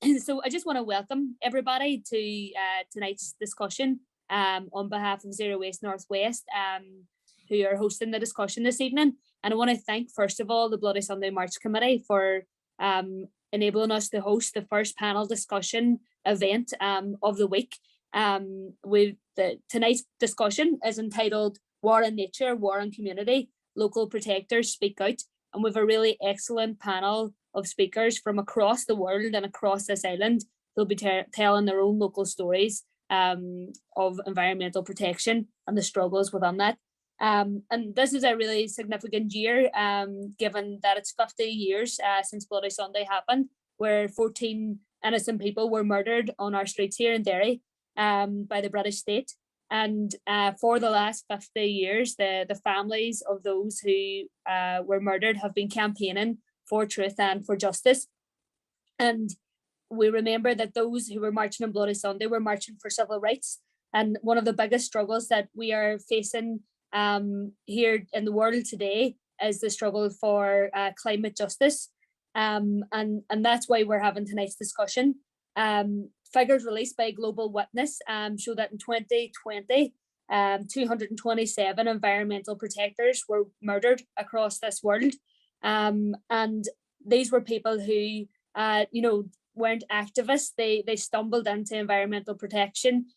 So I just want to welcome everybody to tonight's discussion on behalf of Zero Waste Northwest, who are hosting the discussion this evening. And I want to thank, first of all, the Bloody Sunday March Committee for enabling us to host the first panel discussion event of the week. Tonight's discussion is entitled War in Nature, War in Community, Local Protectors Speak Out. And we have a really excellent panel of speakers from across the world and across this island. They'll be telling their own local stories of environmental protection and the struggles within that. And this is a really significant year, given that it's 50 years since Bloody Sunday happened, where 14 innocent people were murdered on our streets here in Derry by the British state. And for the last 50 years, the families of those who were murdered have been campaigning for truth and for justice. And we remember that those who were marching on Bloody Sunday were marching for civil rights. And one of the biggest struggles that we are facing here in the world today is the struggle for climate justice. And that's why we're having tonight's discussion. Figures released by Global Witness show that in 2020, 227 environmental protectors were murdered across this world. And these were people who, weren't activists. They stumbled into environmental protection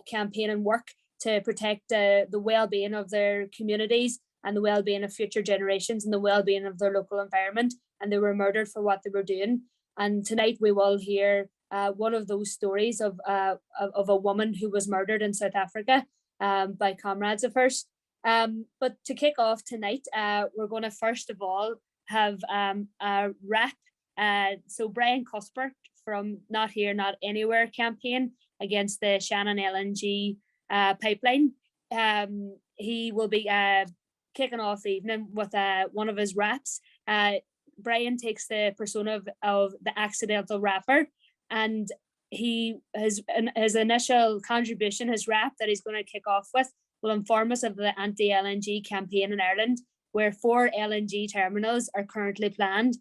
campaign and work to protect the well-being of their communities and the well-being of future generations and the well-being of their local environment. And they were murdered for what they were doing. And tonight we will hear one of those stories of a woman who was murdered in South Africa by comrades of hers. But to kick off tonight, we're going to first of all have a rap. So Brian Cuthbert from Not Here, Not Anywhere campaign against the Shannon LNG pipeline. He will be kicking off the evening with one of his raps. Brian takes the persona of the accidental rapper, and his initial contribution, his rap that he's going to kick off with, will inform us of the anti-LNG campaign in Ireland, where 4 LNG terminals are currently planned.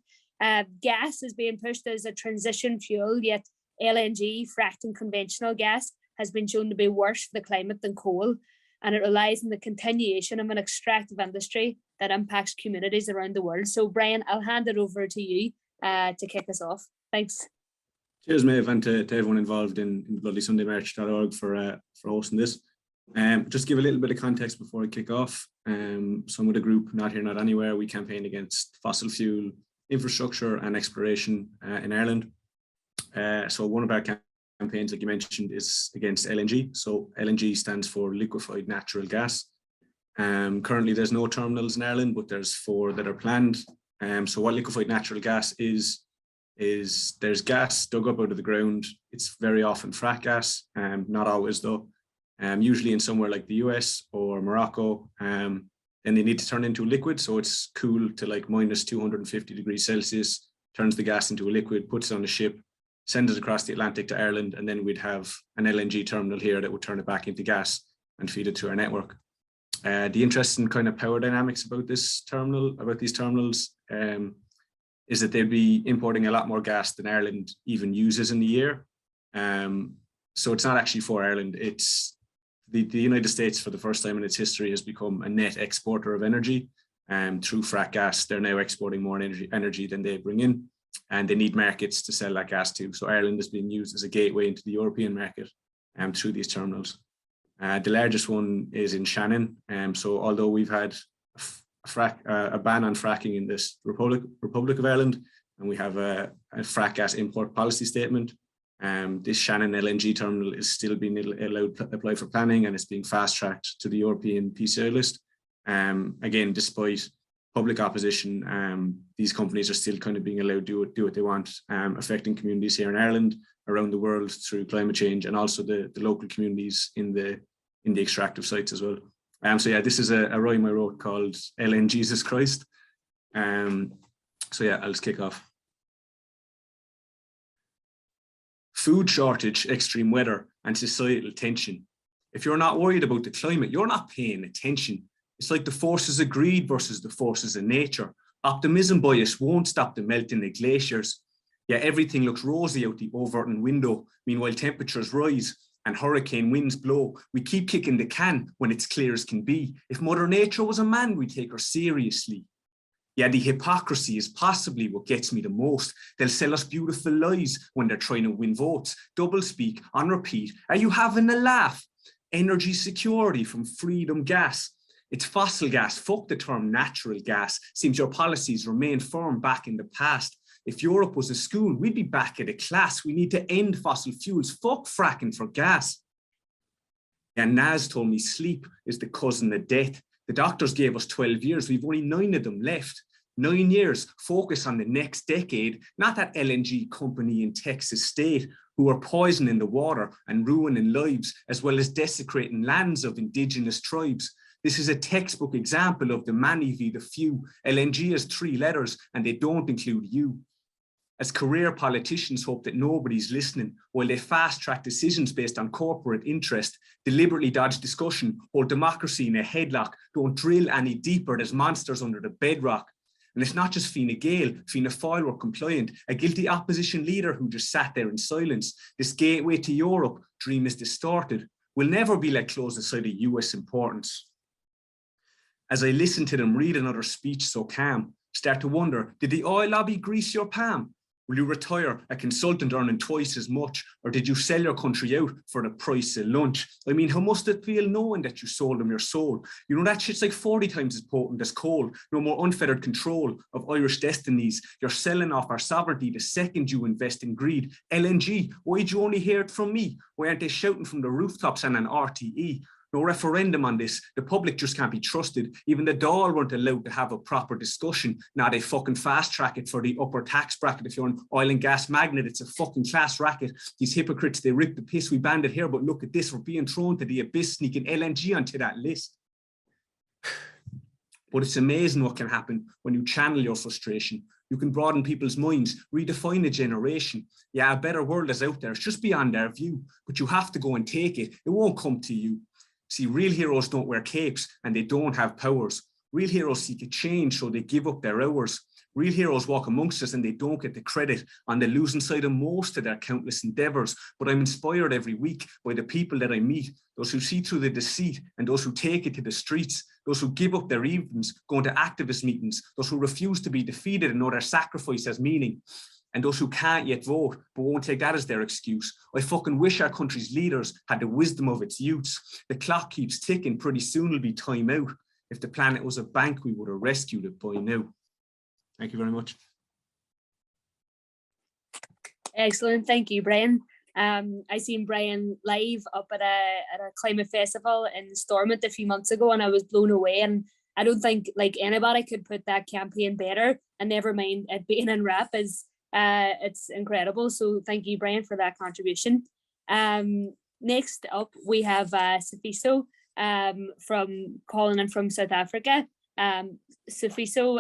Gas is being pushed as a transition fuel, yet LNG, fracked and conventional gas, has been shown to be worse for the climate than coal, and it relies on the continuation of an extractive industry that impacts communities around the world. So Brian, I'll hand it over to you to kick us off. Thanks. Cheers, Maeve, and to everyone involved in bloodysundaymarch.org for hosting this. Just give a little bit of context before I kick off. So I'm with a group, Not Here, Not Anywhere. We campaign against fossil fuel infrastructure and exploration in Ireland. So one of our campaigns, like you mentioned, is against LNG. So LNG stands for liquefied natural gas. Currently there's no terminals in Ireland, but there's 4 that are planned. So what liquefied natural gas is there's gas dug up out of the ground. It's very often frack gas, not always though. Usually in somewhere like the US or Morocco, then they need to turn into a liquid. So it's cooled to like minus 250 degrees Celsius, turns the gas into a liquid, puts it on a ship, sends it across the Atlantic to Ireland, and then we'd have an LNG terminal here that would turn it back into gas and feed it to our network. The interesting kind of power dynamics about these terminals, is that they'd be importing a lot more gas than Ireland even uses in the year. So it's not actually for Ireland. It's the United States, for the first time in its history, has become a net exporter of energy. Through frack gas, they're now exporting more energy than they bring in, and they need markets to sell that gas to. So Ireland is being used as a gateway into the European market through these terminals. The largest one is in Shannon. So although we've had a ban on fracking in this Republic of Ireland, and we have a frack gas import policy statement, this Shannon LNG terminal is still being allowed to apply for planning, and it's being fast-tracked to the European PSNI list. Again, despite public opposition, these companies are still kind of being allowed to do what they want, affecting communities here in Ireland, around the world through climate change, and also the local communities in the extractive sites as well. So yeah, this is a rhyme I wrote called LN Jesus Christ. So yeah, I'll just kick off. Food shortage, extreme weather, and societal tension. If you're not worried about the climate, you're not paying attention. It's like the forces of greed versus the forces of nature. Optimism bias won't stop the melting of glaciers. Yeah, everything looks rosy out the Overton window. Meanwhile, temperatures rise and hurricane winds blow. We keep kicking the can when it's clear as can be. If Mother Nature was a man, we'd take her seriously. Yeah, the hypocrisy is possibly what gets me the most. They'll sell us beautiful lies when they're trying to win votes. Doublespeak on repeat. Are you having a laugh? Energy security from Freedom Gas. It's fossil gas. Fuck the term natural gas. Seems your policies remain firm back in the past. If Europe was a school, we'd be back at a class. We need to end fossil fuels. Fuck fracking for gas. And Naz told me sleep is the cousin of death. The doctors gave us 12 years. We've only 9 of them left. 9 years, focus on the next decade, not that LNG company in Texas state who are poisoning the water and ruining lives, as well as desecrating lands of indigenous tribes. This is a textbook example of the many v the few. LNG has 3 letters and they don't include you. As career politicians hope that nobody's listening while they fast track decisions based on corporate interest, deliberately dodge discussion, hold democracy in a headlock, don't drill any deeper, there's monsters under the bedrock. And it's not just Fianna Gael, Fianna Fáil were compliant, a guilty opposition leader who just sat there in silence. This gateway to Europe dream is distorted. We'll never be let close aside of US importance. As I listen to them read another speech so calm, start to wonder, did the oil lobby grease your palm? Will you retire a consultant earning twice as much, or did you sell your country out for the price of lunch? I mean, how must it feel knowing that you sold them your soul? You know, that shit's like 40 times as potent as coal. No more unfettered control of Irish destinies. You're selling off our sovereignty the second you invest in greed. LNG, why'd you only hear it from me? Why aren't they shouting from the rooftops and an RTE? No referendum on this. The public just can't be trusted. Even the Dáil weren't allowed to have a proper discussion. Now they fucking fast track it for the upper tax bracket. If you're an oil and gas magnate, it's a fucking class racket. These hypocrites, they rip the piss. We banned it here, but look at this. We're being thrown to the abyss, sneaking LNG onto that list. But it's amazing what can happen when you channel your frustration. You can broaden people's minds, redefine a generation. Yeah, a better world is out there. It's just beyond our view, but you have to go and take it. It won't come to you. See, real heroes don't wear capes and they don't have powers. Real heroes seek a change, so they give up their hours. Real heroes walk amongst us and they don't get the credit on the losing side of most of their countless endeavors. But I'm inspired every week by the people that I meet, those who see through the deceit and those who take it to the streets, those who give up their evenings, going to activist meetings, those who refuse to be defeated and know their sacrifice has meaning. And those who can't yet vote, but won't take that as their excuse. I fucking wish our country's leaders had the wisdom of its youths. The clock keeps ticking, pretty soon it'll be time out. If the planet was a bank, we would have rescued it by now. Thank you very much. Excellent, thank you, Brian. I seen Brian live up at a climate festival in Stormont a few months ago, and I was blown away. And I don't think like anybody could put that campaign better. And never mind it being in rap is. It's incredible. So thank you, Brian, for that contribution. Next up, we have Safiso from calling in from South Africa. Safiso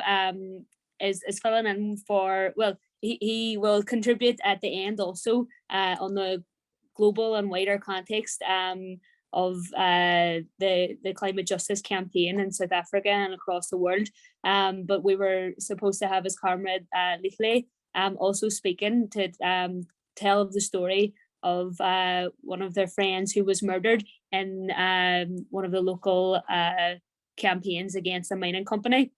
is filling in for, well, he will contribute at the end also on the global and wider context of the climate justice campaign in South Africa and across the world. But we were supposed to have his comrade Lichle also speaking to tell the story of one of their friends who was murdered in one of the local campaigns against the mining company.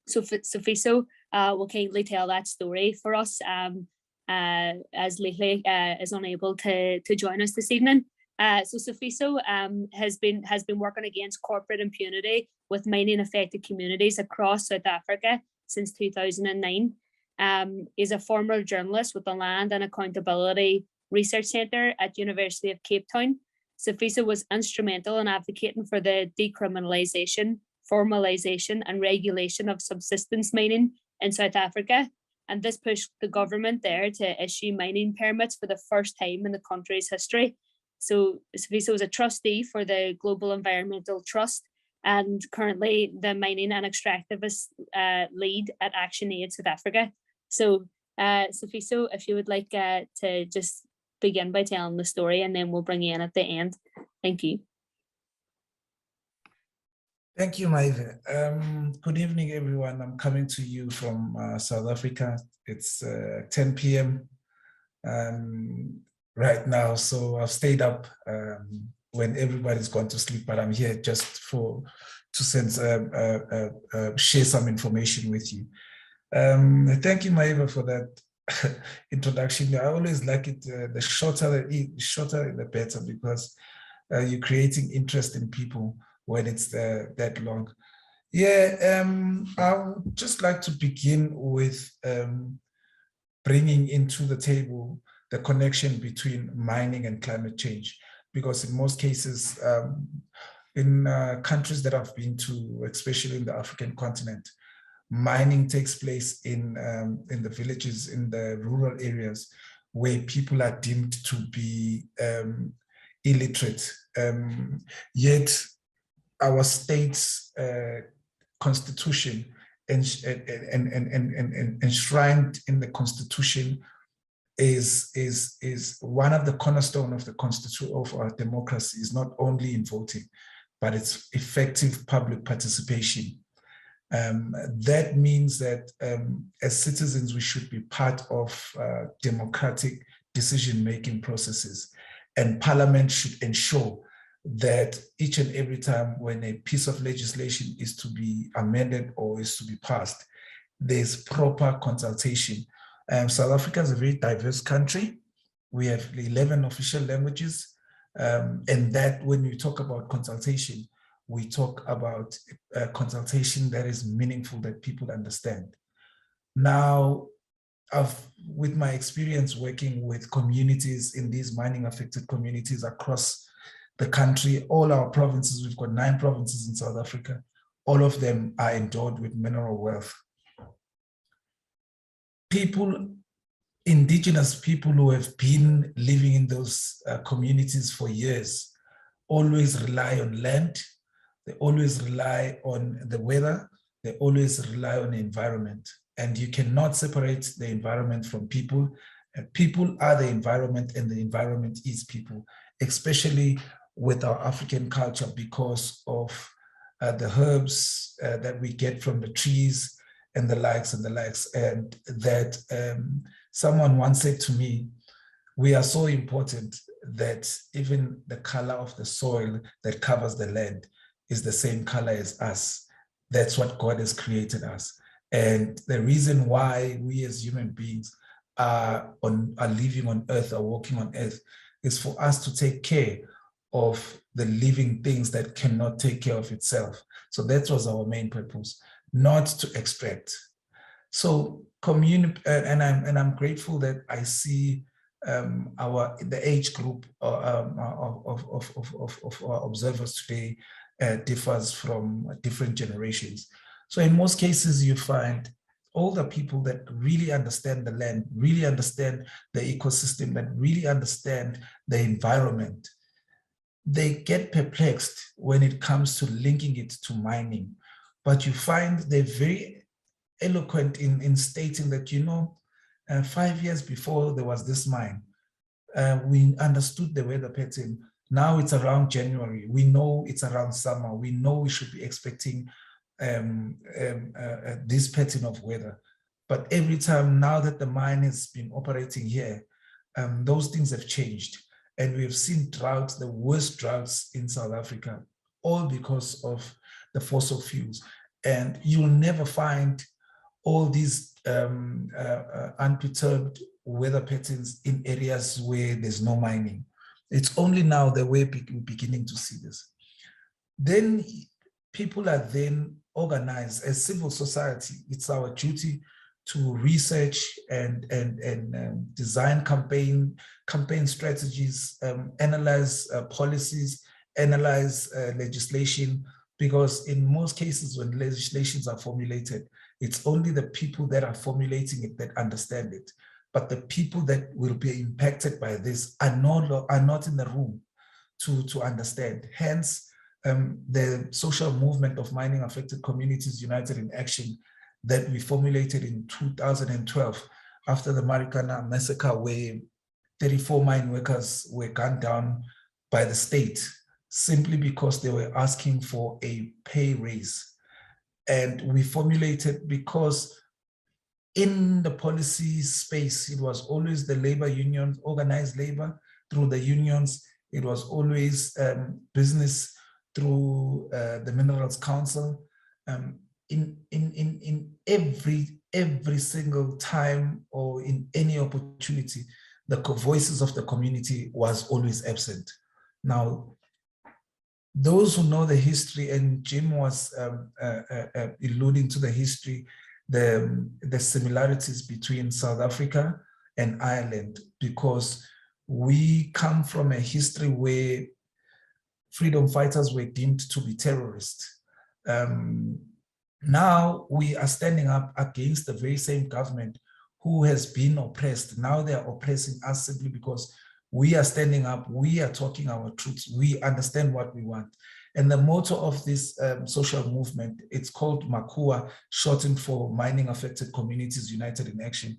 So Safiso will kindly tell that story for us as Lichle is unable to join us this evening. So Safiso has been working against corporate impunity with mining affected communities across South Africa since 2009. Is a former journalist with the Land and Accountability Research Centre at University of Cape Town. Safiso was instrumental in advocating for the decriminalisation, formalisation and regulation of subsistence mining in South Africa. And this pushed the government there to issue mining permits for the first time in the country's history. So Safiso is a trustee for the Global Environmental Trust and currently the mining and extractivist lead at ActionAid South Africa. So Safiso, if you would like to just begin by telling the story and then we'll bring you in at the end. Thank you. Thank you, Maive. Good evening, everyone. I'm coming to you from South Africa. It's 10 p.m. Right now, so I've stayed up when everybody's gone to sleep, but I'm here just to share some information with you. Thank you, Maiva, for that introduction. I always like it, the shorter the better, because you're creating interest in people when it's that long. Yeah, I would just like to begin with bringing into the table the connection between mining and climate change, because in most cases, in countries that I've been to, especially in the African continent, mining takes place in the villages, in the rural areas, where people are deemed to be illiterate. Yet our state's constitution and enshrined in the constitution is one of the cornerstone of the constitution of our democracy, is not only in voting, but it's effective public participation. That means that as citizens, we should be part of democratic decision-making processes, and Parliament should ensure that each and every time when a piece of legislation is to be amended or is to be passed, there's proper consultation. South Africa is a very diverse country. We have 11 official languages, and that when we talk about consultation, we talk about consultation that is meaningful, that people understand. Now, with my experience working with communities in these mining affected communities across the country, all our provinces, we've got 9 provinces in South Africa, all of them are endowed with mineral wealth. People, indigenous people who have been living in those communities for years, always rely on land, they always rely on the weather, they always rely on the environment. And you cannot separate the environment from people. People are the environment, and the environment is people, especially with our African culture, because of the herbs that we get from the trees and the likes and the likes. And that someone once said to me, we are so important that even the color of the soil that covers the land is the same color as us. That's what God has created us. And the reason why we as human beings are living on earth, are walking on earth, is for us to take care of the living things that cannot take care of itself. So that was our main purpose, not to extract. So and I'm grateful that I see the age group of our observers today differs from different generations. So in most cases, you find older people that really understand the land, really understand the ecosystem, that really understand the environment. They get perplexed when it comes to linking it to mining. But you find they're very eloquent in stating that, 5 years before there was this mine, we understood the weather pattern. Now it's around January. We know it's around summer. We know we should be expecting this pattern of weather. But every time now that the mine has been operating here, those things have changed. And we have seen droughts, the worst droughts in South Africa, all because of the fossil fuels. And you'll never find all these unperturbed weather patterns in areas where there's no mining. It's only now that we're beginning to see this. Then people are then organized as civil society. It's our duty to research and design campaign strategies, analyze policies, analyze legislation, because in most cases when legislations are formulated, it's only the people that are formulating it that understand it. But the people that will be impacted by this are not in the room to understand. Hence, the social movement of mining affected communities united in action that we formulated in 2012 after the Marikana massacre, where 34 mine workers were gunned down by the state. simply because they were asking for a pay raise. And we formulated, because in the policy space, it was always the labor unions, organized labor through the unions. It was always business through the Minerals Council. In every single time or in any opportunity, the voices of the community was always absent. Now, those who know the history, and Jim was alluding to the history, the similarities between South Africa and Ireland, because we come from a history where freedom fighters were deemed to be terrorists. Now we are standing up against the very same government who has been oppressed. Now they are oppressing us simply because we are standing up, we are talking our truths, we understand what we want. And the motto of this social movement, it's called MACUA, shortened for Mining Affected Communities United in Action,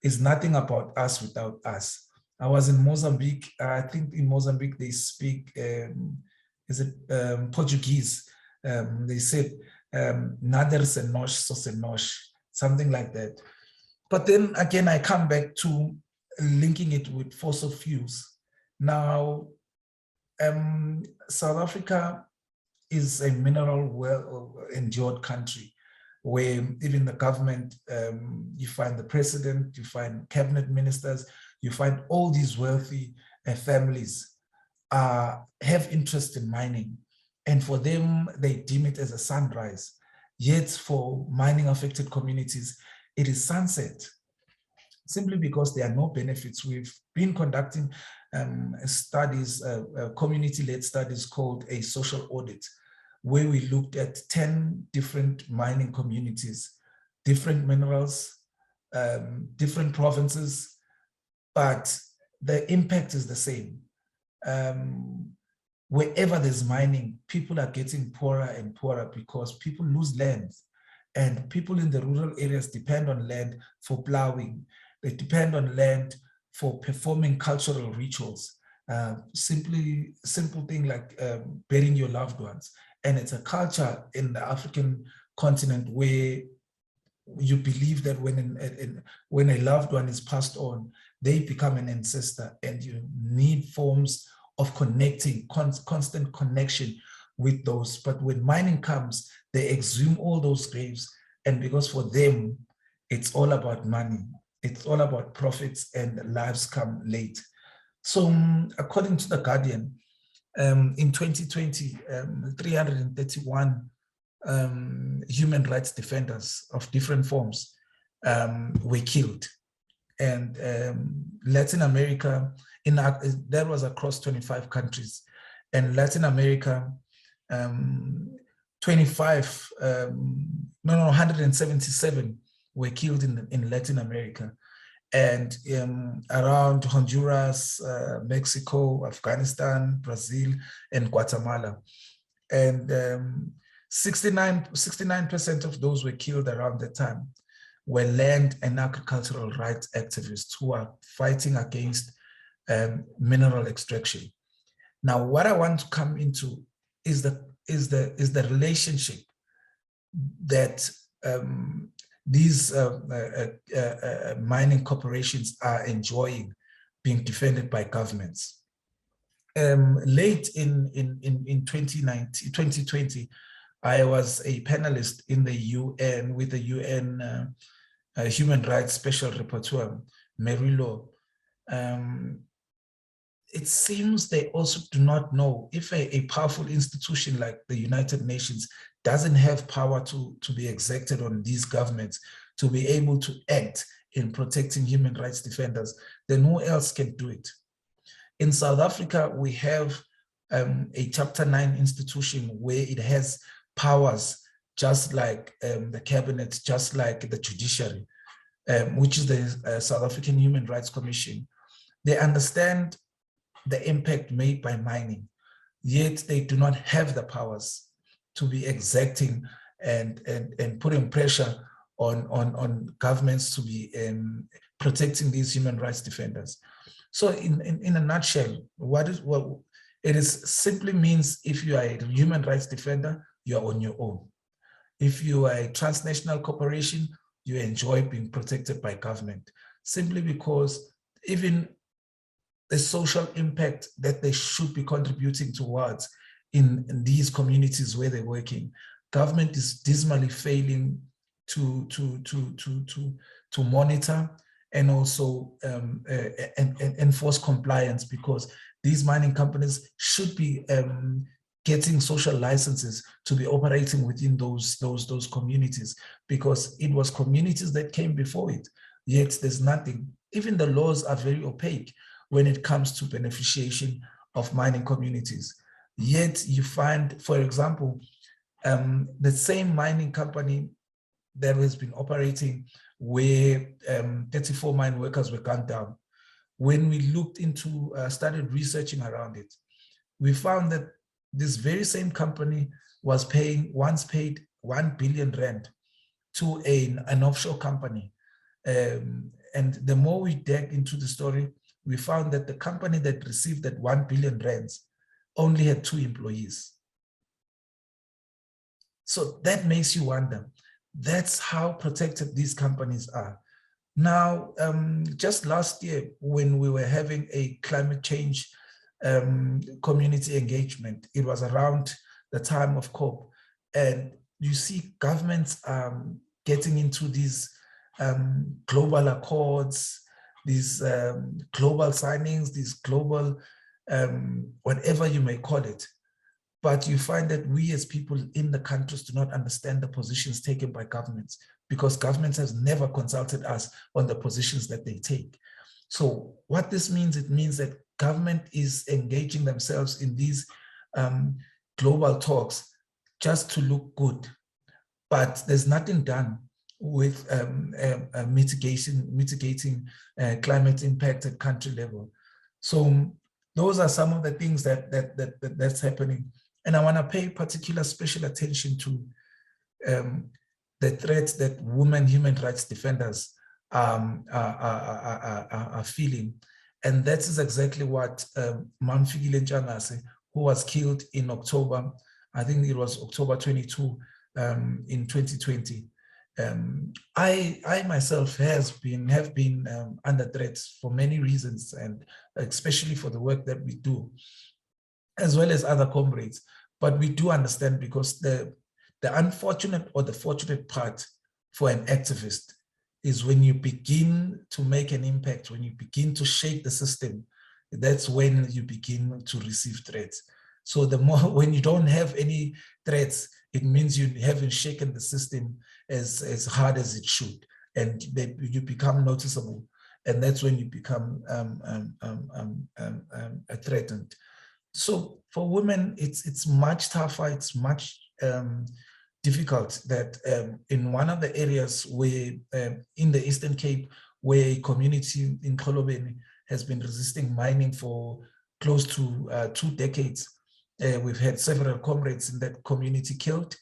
is nothing about us without us. I was in Mozambique. I think in Mozambique they speak, Portuguese. They said, Nader se nós, só se nós, something like that. But then again, I come back to linking it with fossil fuels. Now, South Africa is a mineral well-endured country where even the government, you find the president, you find cabinet ministers, you find all these wealthy families have interest in mining. And for them, they deem it as a sunrise. Yet for mining affected communities, it is sunset, simply because there are no benefits. We've been conducting studies, community-led studies called a social audit, where we looked at 10 different mining communities, different minerals, different provinces, but the impact is the same. Wherever there's mining, people are getting poorer and poorer because people lose land, and people in the rural areas depend on land for plowing. They depend on land for performing cultural rituals. Simple thing like burying your loved ones. And it's a culture in the African continent where you believe that when a loved one is passed on, they become an ancestor, and you need forms of connecting, constant connection with those. But when mining comes, they exhume all those graves. And because for them, it's all about money. It's all about profits, and lives come late. So according to The Guardian, in 2020, 331 human rights defenders of different forms were killed. And Latin America, that was across 25 countries. And Latin America, 177 were killed in Latin America. And around Honduras, Mexico, Afghanistan, Brazil, and Guatemala. And 69% of those were killed around that time were land and agricultural rights activists who are fighting against mineral extraction. Now, what I want to come into is the relationship that these mining corporations are enjoying being defended by governments. Late in 2020, I was a panelist in the UN with the UN Human Rights Special Rapporteur, Mary Law. It seems they also do not know if a powerful institution like the United Nations doesn't have power to be exerted on these governments to be able to act in protecting human rights defenders, then who else can do it? In South Africa, we have a Chapter 9 institution where it has powers just like the cabinet, just like the judiciary, which is the South African Human Rights Commission. They understand the impact made by mining, yet they do not have the powers to be exacting and putting pressure on governments to be protecting these human rights defenders. So in a nutshell, It is simply means if you are a human rights defender, you are on your own. If you are a transnational corporation, you enjoy being protected by government, simply because even the social impact that they should be contributing towards in these communities where they're working, government is dismally failing to monitor and also enforce compliance, because these mining companies should be getting social licenses to be operating within those communities, because it was communities that came before it, yet there's nothing. Even the laws are very opaque when it comes to beneficiation of mining communities. Yet you find, for example, the same mining company that has been operating where 34 mine workers were gunned down. When we looked into, started researching around it, we found that this very same company was once paid 1 billion rand to an offshore company. And the more we dug into the story, we found that the company that received that 1 billion rands only had 2 employees. So that makes you wonder. That's how protected these companies are. Now, just last year, when we were having a climate change community engagement, it was around the time of COP, and you see governments getting into these global accords, these global signings, these global, whatever you may call it. But you find that we as people in the countries do not understand the positions taken by governments, because governments has never consulted us on the positions that they take. So what this means, it means that government is engaging themselves in these global talks just to look good, but there's nothing done with mitigating climate impact at country level. So those are some of the things that's happening. And I want to pay particular special attention to the threats that women human rights defenders are feeling. And that is exactly what Mamfikile Ntshangase, who was killed in October, I think it was October 22 in 2020. I myself have been under threat for many reasons, and especially for the work that we do, as well as other comrades. But we do understand, because the unfortunate or the fortunate part for an activist is when you begin to make an impact, when you begin to shake the system, that's when you begin to receive threats. So the more, when you don't have any threats, it means you haven't shaken the system as hard as it should, and you become noticeable, and that's when you become threatened. So for women, it's much tougher. It's much difficult. That in one of the areas where in the Eastern Cape, where a community in Xolobeni has been resisting mining for close to 2 decades, we've had several comrades in that community killed.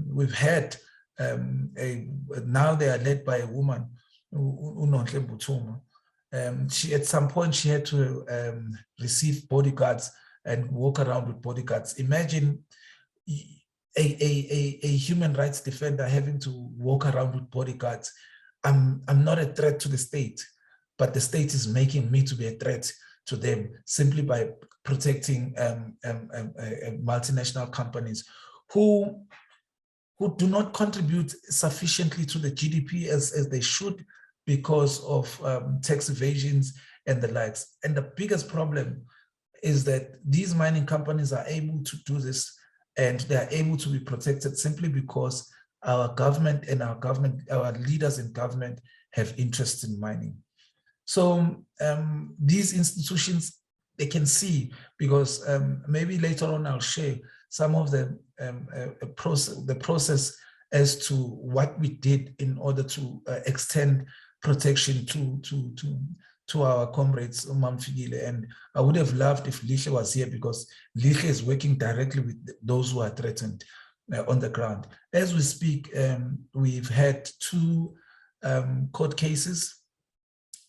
We've had now they are led by a woman, Unonhle Mbuthuma. She, at some point, she had to receive bodyguards and walk around with bodyguards. Imagine a human rights defender having to walk around with bodyguards. I'm not a threat to the state, but the state is making me to be a threat to them simply by protecting multinational companies who do not contribute sufficiently to the GDP as they should, because of tax evasions and the likes. And the biggest problem is that these mining companies are able to do this, and they are able to be protected simply because our government and our leaders in government have interest in mining. So these institutions, they can see, because maybe later on I'll share some of the process as to what we did in order to extend protection to our comrades, Mamfikile. And I would have loved if Lihle was here, because Lihle is working directly with those who are threatened on the ground. As we speak, we've had 2 court cases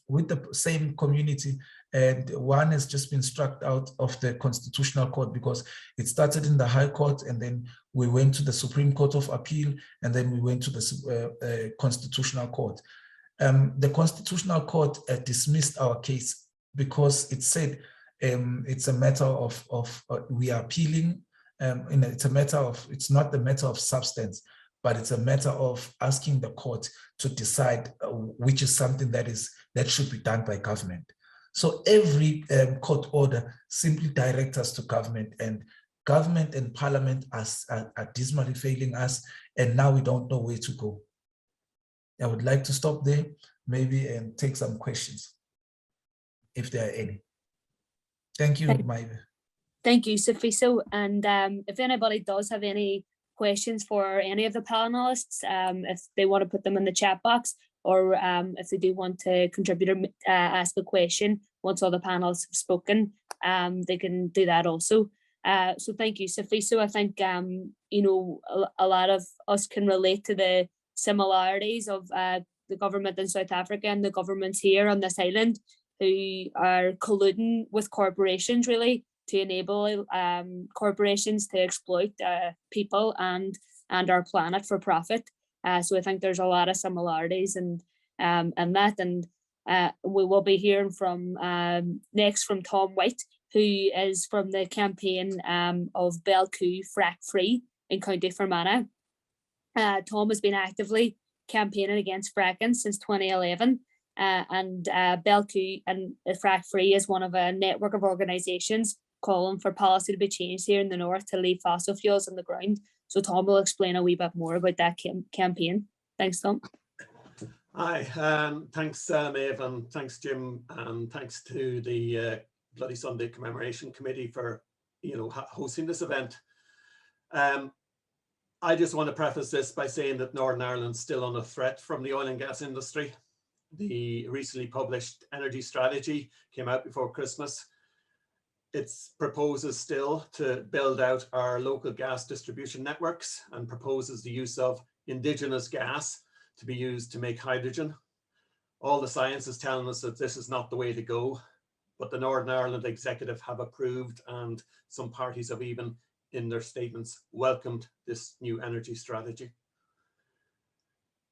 with the same community, And one has just been struck out of the Constitutional Court because it started in the High Court, and then we went to the Supreme Court of Appeal, and then we went to the Constitutional Court. The Constitutional Court dismissed our case because it said it's a matter of we are appealing. It's a matter of, it's not the matter of substance, but it's a matter of asking the court to decide which is something that should be done by government. So every court order simply directs us to government, and government and parliament are dismally failing us, and now we don't know where to go. I would like to stop there, maybe, and take some questions, if there are any. Thank you, Maive. Thank you, Sifiso. And if anybody does have any questions for any of the panelists, if they want to put them in the chat box, or if they do want to contribute or ask a question once all the panelists have spoken, they can do that also. So thank you, Sifiso. I think you know, a lot of us can relate to the similarities of the government in South Africa and the governments here on this island, who are colluding with corporations really to enable corporations to exploit people and our planet for profit. So I think there's a lot of similarities and that, and we will be hearing from next from Tom White, who is from the campaign of Belcoo Frack Free in County Fermanagh. Tom has been actively campaigning against fracking since 2011. And Belcoo and Frack Free is one of a network of organisations calling for policy to be changed here in the north to leave fossil fuels on the ground. So Tom will explain a wee bit more about that campaign. Thanks, Tom. Hi, thanks, Maeve, and thanks, Jim, and thanks to the Bloody Sunday Commemoration Committee for, you know, hosting this event. I just want to preface this by saying that Northern Ireland's still under threat from the oil and gas industry. The recently published energy strategy came out before Christmas. It proposes still to build out our local gas distribution networks and proposes the use of indigenous gas to be used to make hydrogen. All the science is telling us that this is not the way to go, but the Northern Ireland Executive have approved, and some parties have even in their statements welcomed this new energy strategy.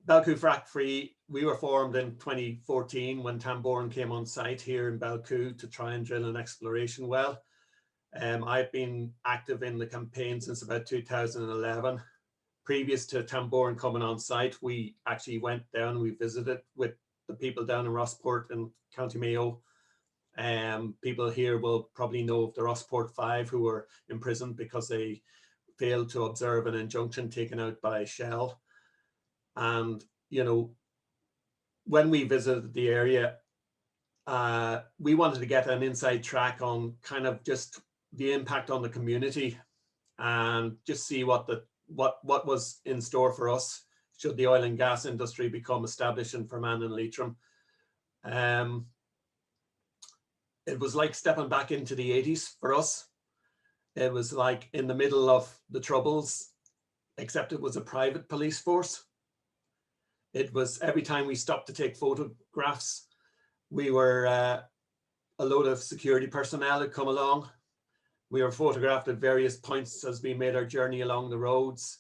Belcoo Frack Free, we were formed in 2014 when Tamboran came on site here in Belcoo to try and drill an exploration well. I've been active in the campaign since about 2011. Previous to Tamboran coming on site, we actually went down, we visited with the people down in Rossport in County Mayo. People here will probably know of the Rossport 5 who were imprisoned because they failed to observe an injunction taken out by Shell. And, you know, when we visited the area, we wanted to get an inside track on kind of just the impact on the community and just see what was in store for us should the oil and gas industry become established in Fermanagh and Leitrim. It was like stepping back into the 80s for us. It was like in the middle of the Troubles, except it was a private police force. It was every time we stopped to take photographs, we were a load of security personnel had come along. We were photographed at various points as we made our journey along the roads.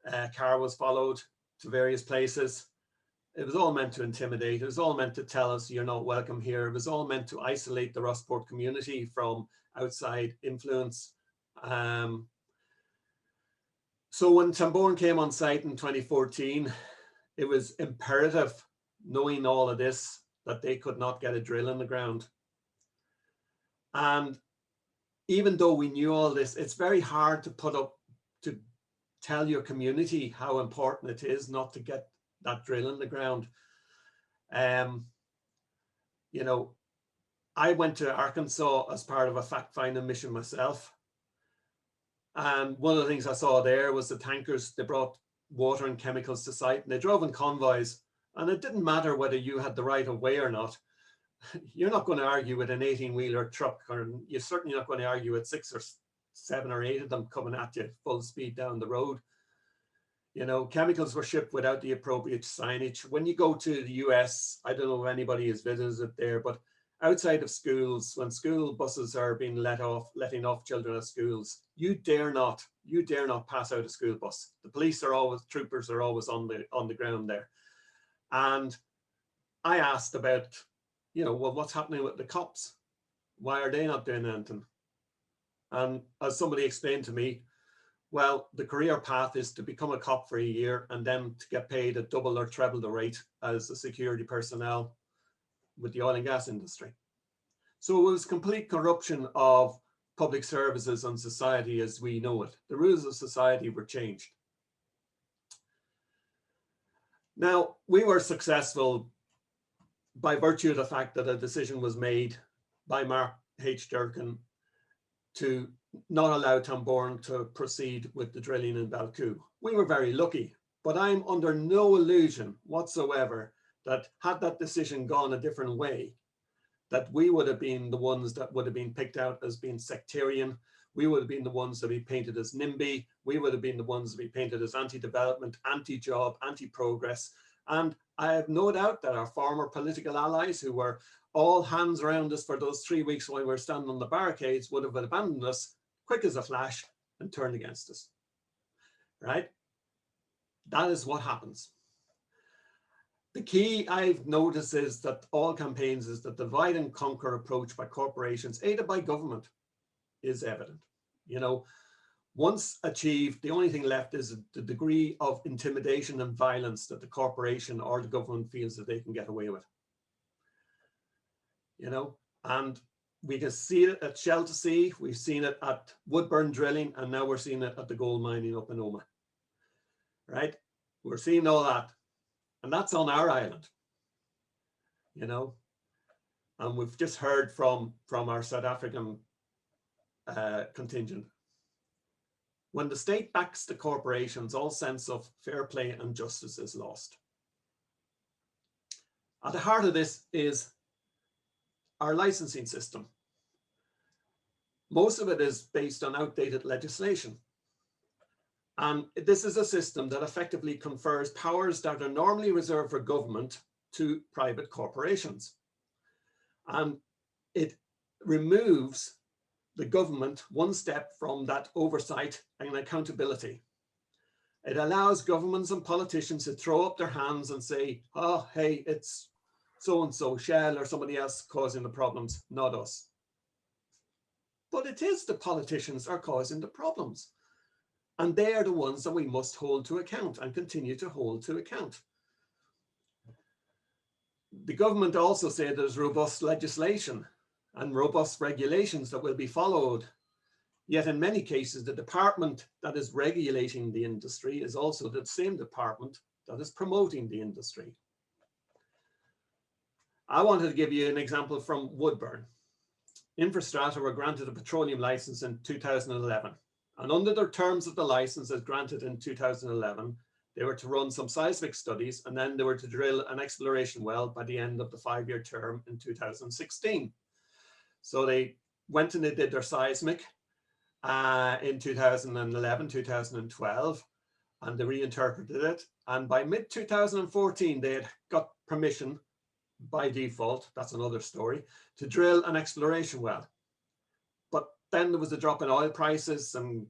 A car was followed to various places. It was all meant to intimidate. It was all meant to tell us you're not welcome here. It was all meant to isolate the Rossport community from outside influence. So when Tamboran came on site in 2014, it was imperative, knowing all of this, that they could not get a drill in the ground. And even though we knew all this, it's very hard to put up, to tell your community how important it is not to get that drill in the ground. You know, I went to Arkansas as part of a fact-finding mission myself. And one of the things I saw there was the tankers, they brought water and chemicals to site, and they drove in convoys, and it didn't matter whether you had the right of way or not. You're not going to argue with an 18-wheeler truck, or you're certainly not going to argue with 6 or 7 or 8 of them coming at you full speed down the road. You know, chemicals were shipped without the appropriate signage. When you go to the US, I don't know if anybody has visited there, but outside of schools, when school buses are being letting off children at schools, you dare not pass out a school bus. The police are always, troopers are always on the ground there. And I asked about, you know, well, what's happening with the cops? Why are they not doing anything? And as somebody explained to me, well, the career path is to become a cop for a year and then to get paid at double or treble the rate as a security personnel with the oil and gas industry. So it was complete corruption of public services and society as we know it. The rules of society were changed. Now, we were successful by virtue of the fact that a decision was made by Mark H. Durkin to not allow Tamboran to proceed with the drilling in Balcoo. We were very lucky, but I'm under no illusion whatsoever that had that decision gone a different way, that we would have been the ones that would have been picked out as being sectarian. We would have been the ones to be painted as NIMBY. We would have been the ones to be painted as anti-development, anti-job, anti-progress. And I have no doubt that our former political allies who were all hands around us for those 3 weeks while we were standing on the barricades would have abandoned us quick as a flash and turned against us, right? That is what happens. The key I've noticed is that all campaigns is that the divide and conquer approach by corporations aided by government is evident. You know, once achieved, the only thing left is the degree of intimidation and violence that the corporation or the government feels that they can get away with. You know, and we can see it at Shell to Sea, we've seen it at Woodburn drilling, and now we're seeing it at the gold mining up in Oma, right? We're seeing all that, and that's on our island, you know, and we've just heard from our South African contingent. When the state backs the corporations, all sense of fair play and justice is lost. At the heart of this is our licensing system. Most of it is based on outdated legislation. And this is a system that effectively confers powers that are normally reserved for government to private corporations. And it removes the government one step from that oversight and accountability. It allows governments and politicians to throw up their hands and say, oh, hey, it's so-and-so, Shell or somebody else causing the problems, not us. But it is the politicians are causing the problems. And they are the ones that we must hold to account and continue to hold to account. The government also said there's robust legislation and robust regulations that will be followed. Yet in many cases, the department that is regulating the industry is also the same department that is promoting the industry. I wanted to give you an example from Woodburn. Infrastrata were granted a petroleum license in 2011. And under the terms of the license as granted in 2011, they were to run some seismic studies and then they were to drill an exploration well by the end of the 5-year term in 2016. So they went and they did their seismic in 2011, 2012, and they reinterpreted it. And by mid-2014, they had got permission by default, that's another story, to drill an exploration well. But then there was a drop in oil prices and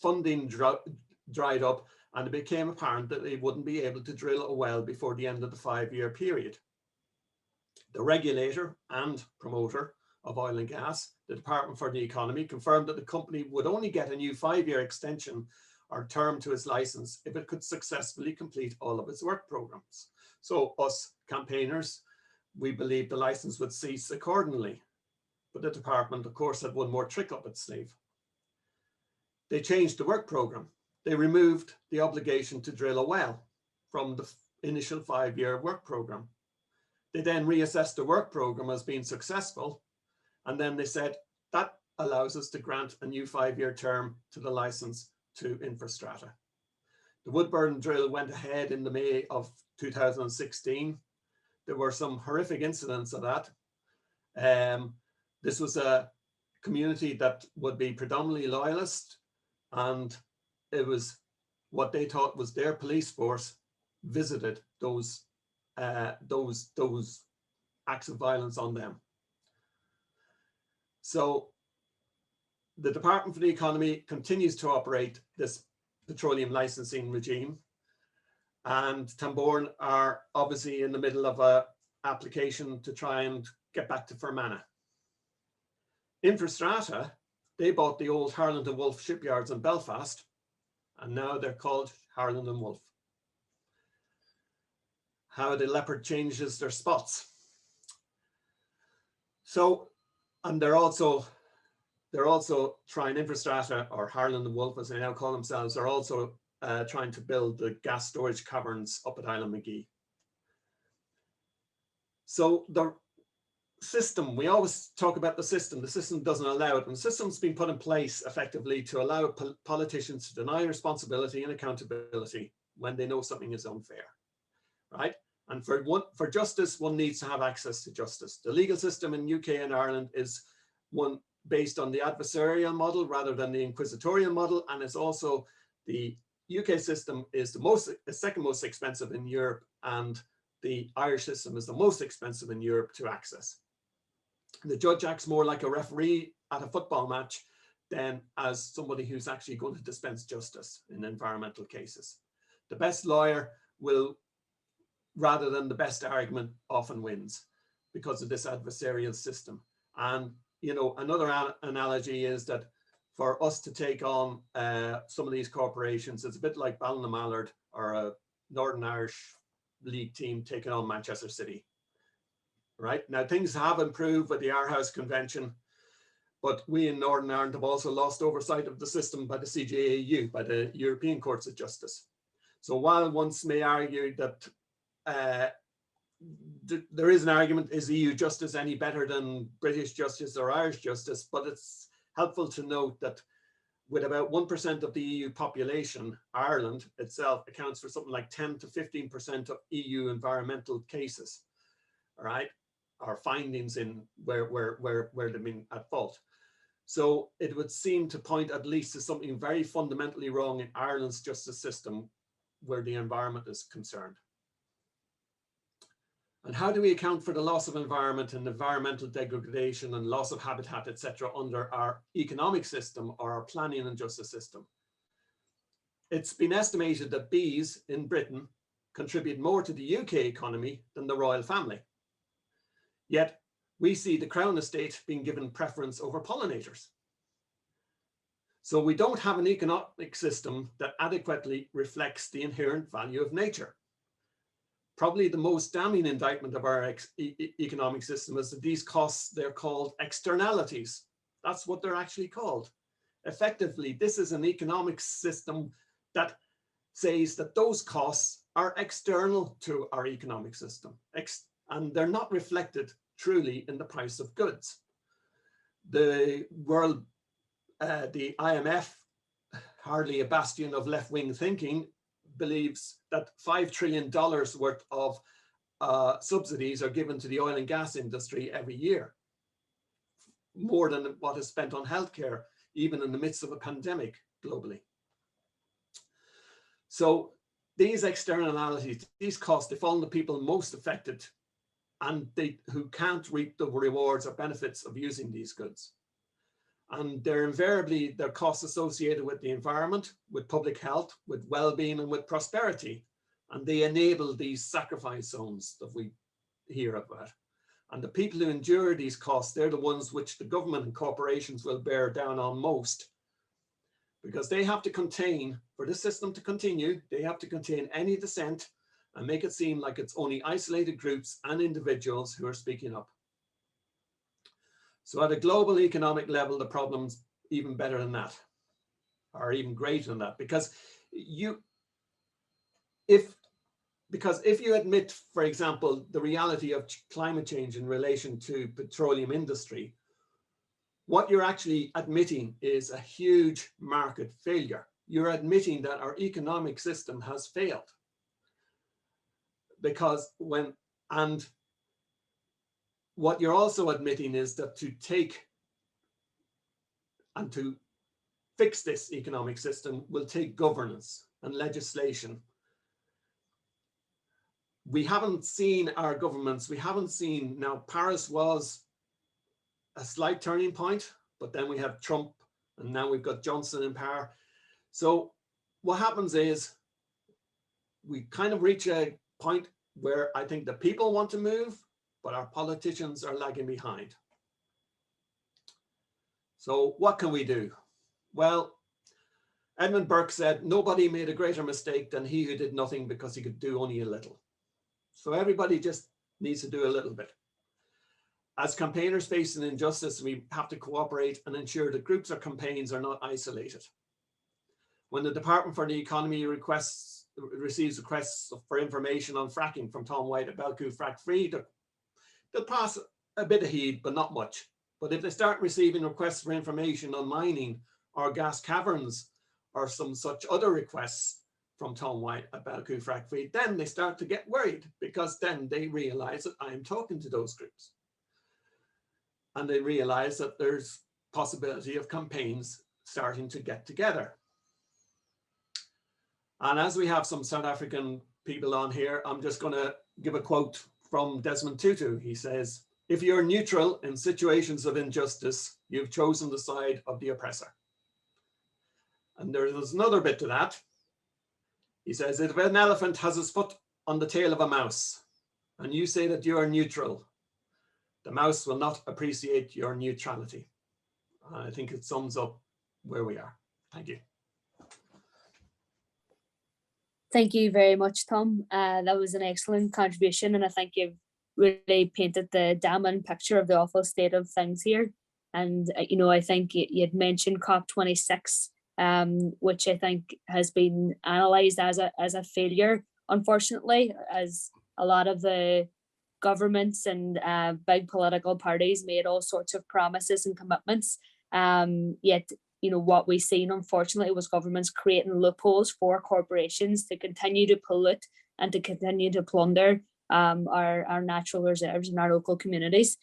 funding dried up, and it became apparent that they wouldn't be able to drill a well before the end of the 5-year period. The regulator and promoter of oil and gas, the Department for the Economy, confirmed that the company would only get a new 5-year extension or term to its license if it could successfully complete all of its work programs. So us campaigners, we believed the license would cease accordingly. But the department, of course, had one more trick up its sleeve. They changed the work program. They removed the obligation to drill a well from the initial 5-year work program. They then reassessed the work program as being successful. And then they said, that allows us to grant a new 5-year term to the license to Infrastrata. The Woodburn drill went ahead in the May of 2016. There were some horrific incidents of that. This was a community that would be predominantly loyalist, and it was what they thought was their police force visited those acts of violence on them. So the Department for the Economy continues to operate this petroleum licensing regime, and Tamboran are obviously in the middle of a application to try and get back to Fermanagh. Infrastrata, they bought the old Harland and Wolff shipyards in Belfast, and now they're called Harland and Wolff. How the leopard changes their spots. So, and they're also trying, Infrastrata, or Harland and Wolff as they now call themselves, are also trying to build the gas storage caverns up at Island McGee. So the system, we always talk about the system doesn't allow it, and the system's been put in place effectively to allow politicians to deny responsibility and accountability when they know something is unfair, right? And for justice, one needs to have access to justice. The legal system in UK and Ireland is one based on the adversarial model rather than the inquisitorial model, and it's also the UK system is the second most expensive in Europe, and the Irish system is the most expensive in Europe to access. The judge acts more like a referee at a football match than as somebody who's actually going to dispense justice in environmental cases. The best lawyer will, rather than the best argument, often wins because of this adversarial system. And, you know, another analogy is that for us to take on some of these corporations, it's a bit like Ballymallard or a Northern Irish League team taking on Manchester City. Right now, things have improved with the Aarhus Convention, but we in Northern Ireland have also lost oversight of the system by the CJAU, by the European Courts of Justice. So while one may argue that there is an argument, is EU justice any better than British justice or Irish justice? But it's helpful to note that with about 1% of the EU population, Ireland itself accounts for something like 10 to 15% of EU environmental cases, all right, or findings in where they've been at fault. So it would seem to point at least to something very fundamentally wrong in Ireland's justice system where the environment is concerned. And how do we account for the loss of environment and environmental degradation and loss of habitat, etc., under our economic system or our planning and justice system? It's been estimated that bees in Britain contribute more to the UK economy than the royal family. Yet we see the Crown Estate being given preference over pollinators. So we don't have an economic system that adequately reflects the inherent value of nature. Probably the most damning indictment of our economic system is that these costs, they're called externalities. That's what they're actually called. Effectively, this is an economic system that says that those costs are external to our economic system, and they're not reflected truly in the price of goods. The IMF, hardly a bastion of left-wing thinking, believes that $5 trillion worth of subsidies are given to the oil and gas industry every year, more than what is spent on healthcare, even in the midst of a pandemic globally. So these externalities, these costs, they fall on the people most affected and who can't reap the rewards or benefits of using these goods. And they're invariably, they're costs associated with the environment, with public health, with well-being, and with prosperity. And they enable these sacrifice zones that we hear about. And the people who endure these costs, they're the ones which the government and corporations will bear down on most. Because they have to contain, for this system to continue, they have to contain any dissent and make it seem like it's only isolated groups and individuals who are speaking up. So at a global economic level, the problem's even better than that, or even greater than that, because if you admit, for example, the reality of climate change in relation to petroleum industry, what you're actually admitting is a huge market failure. You're admitting that our economic system has failed. Because what you're also admitting is that to take and to fix this economic system will take governance and legislation. We haven't seen our governments, we haven't seen, now Paris was a slight turning point, but then we have Trump, and now we've got Johnson in power. So what happens is we kind of reach a point where I think the people want to move, but our politicians are lagging behind. So what can we do? Well, Edmund Burke said, nobody made a greater mistake than he who did nothing because he could do only a little. So everybody just needs to do a little bit. As campaigners facing injustice, we have to cooperate and ensure that groups or campaigns are not isolated. When the Department for the Economy receives requests for information on fracking from Tom White at Belcoo Frack Free, they'll pass a bit of heed, but not much. But if they start receiving requests for information on mining or gas caverns or some such other requests from Tom White at Belcoo Frack Free, then they start to get worried, because then they realize that I'm talking to those groups. And they realize that there's possibility of campaigns starting to get together. And as we have some South African people on here, I'm just going to give a quote from Desmond Tutu. He says, "If you're neutral in situations of injustice, you've chosen the side of the oppressor." And there's another bit to that. He says, "If an elephant has his foot on the tail of a mouse, and you say that you are neutral, the mouse will not appreciate your neutrality." And I think it sums up where we are. Thank you. Thank you very much, Tom. That was an excellent contribution, and I think you've really painted the damning picture of the awful state of things here. And I think you'd mentioned COP26, which I think has been analysed as a failure, unfortunately, as a lot of the governments and big political parties made all sorts of promises and commitments. Yet, what we've seen, unfortunately, was governments creating loopholes for corporations to continue to pollute and to continue to plunder our natural reserves in our local communities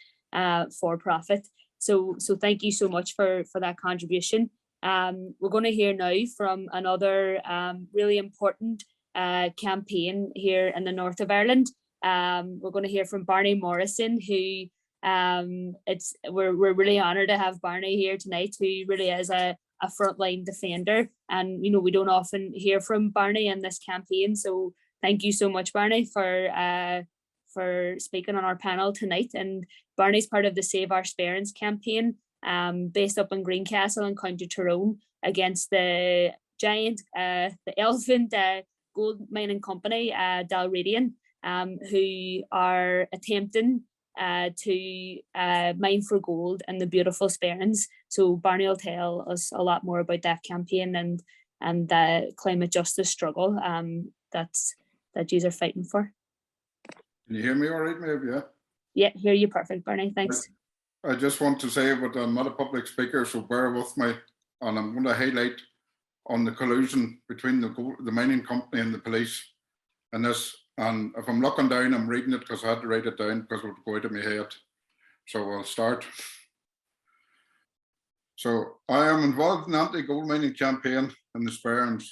for profit. So thank you so much for that contribution. We're going to hear now from another really important campaign here in the north of Ireland. We're going to hear from Barney Morrison, who we're really honoured to have Barney here tonight, who really is a frontline defender, and we don't often hear from Barney in this campaign. So thank you so much, Barney, for speaking on our panel tonight. And Barney's part of the Save Our Sperrins campaign, based up in Greencastle in County Tyrone, against the giant, the elephant gold mining company, Dalradian, who are attempting to mine for gold in the beautiful Sperrins. So Barney will tell us a lot more about that campaign and the climate justice struggle that you are fighting for. Can you hear me all right, maybe? Yeah? Yeah, hear you perfect, Barney. Thanks. I just want to say, but I'm not a public speaker, so bear with me. And I'm going to highlight on the collusion between the mining company and the police and this. And if I'm looking down, I'm reading it because I had to write it down because it would go out of my head. So I'll start. So I am involved in the anti-gold mining campaign in the Sperrins.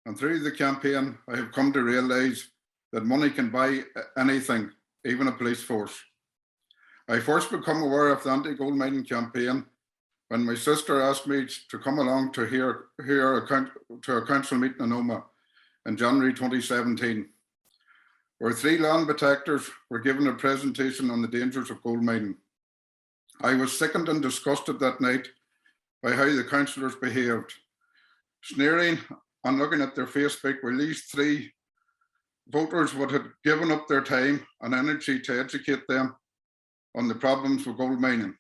And through the campaign, I have come to realise that money can buy anything, even a police force. I first become aware of the anti-gold mining campaign when my sister asked me to come along to a council meeting in Oma in January 2017. Where 3 land protectors were given a presentation on the dangers of gold mining. I was sickened and disgusted that night by how the councillors behaved, sneering and looking at their Facebook where these 3 voters would have given up their time and energy to educate them on the problems of gold mining.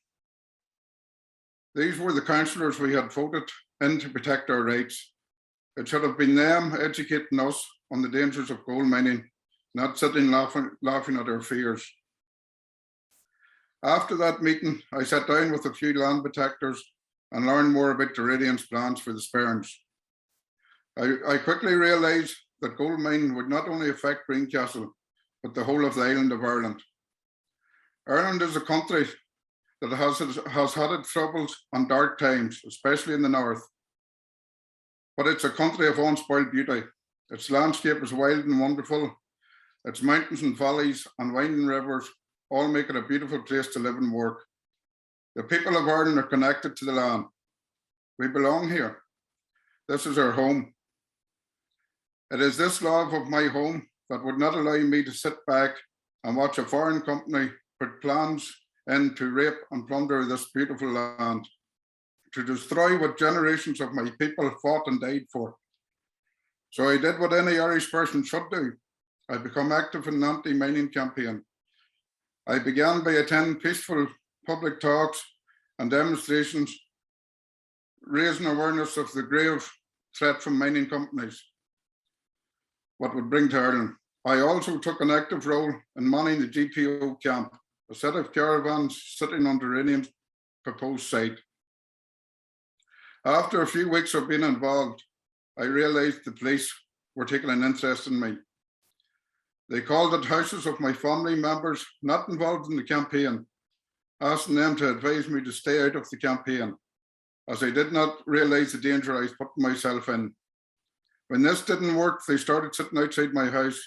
These were the councillors we had voted in to protect our rights. It should have been them educating us on the dangers of gold mining, not sitting laughing at our fears. After that meeting, I sat down with a few land protectors and learned more about Dalradian's plans for the Sperrins. I quickly realised that gold mining would not only affect Greencastle, but the whole of the island of Ireland. Ireland is a country that has had its troubles and dark times, especially in the north. But it's a country of unspoiled beauty. Its landscape is wild and wonderful. Its mountains and valleys and winding rivers all make it a beautiful place to live and work. The people of Ireland are connected to the land. We belong here. This is our home. It is this love of my home that would not allow me to sit back and watch a foreign company put plans in to rape and plunder this beautiful land, to destroy what generations of my people fought and died for. So I did what any Irish person should do. I became active in the anti-mining campaign. I began by attending peaceful public talks and demonstrations, raising awareness of the grave threat from mining companies, what would bring to Ireland. I also took an active role in manning the GPO camp, a set of caravans sitting on Dalradian's proposed site. After a few weeks of being involved, I realised the police were taking an interest in me. They called at houses of my family members not involved in the campaign, asking them to advise me to stay out of the campaign, as I did not realise the danger I was putting myself in. When this didn't work, they started sitting outside my house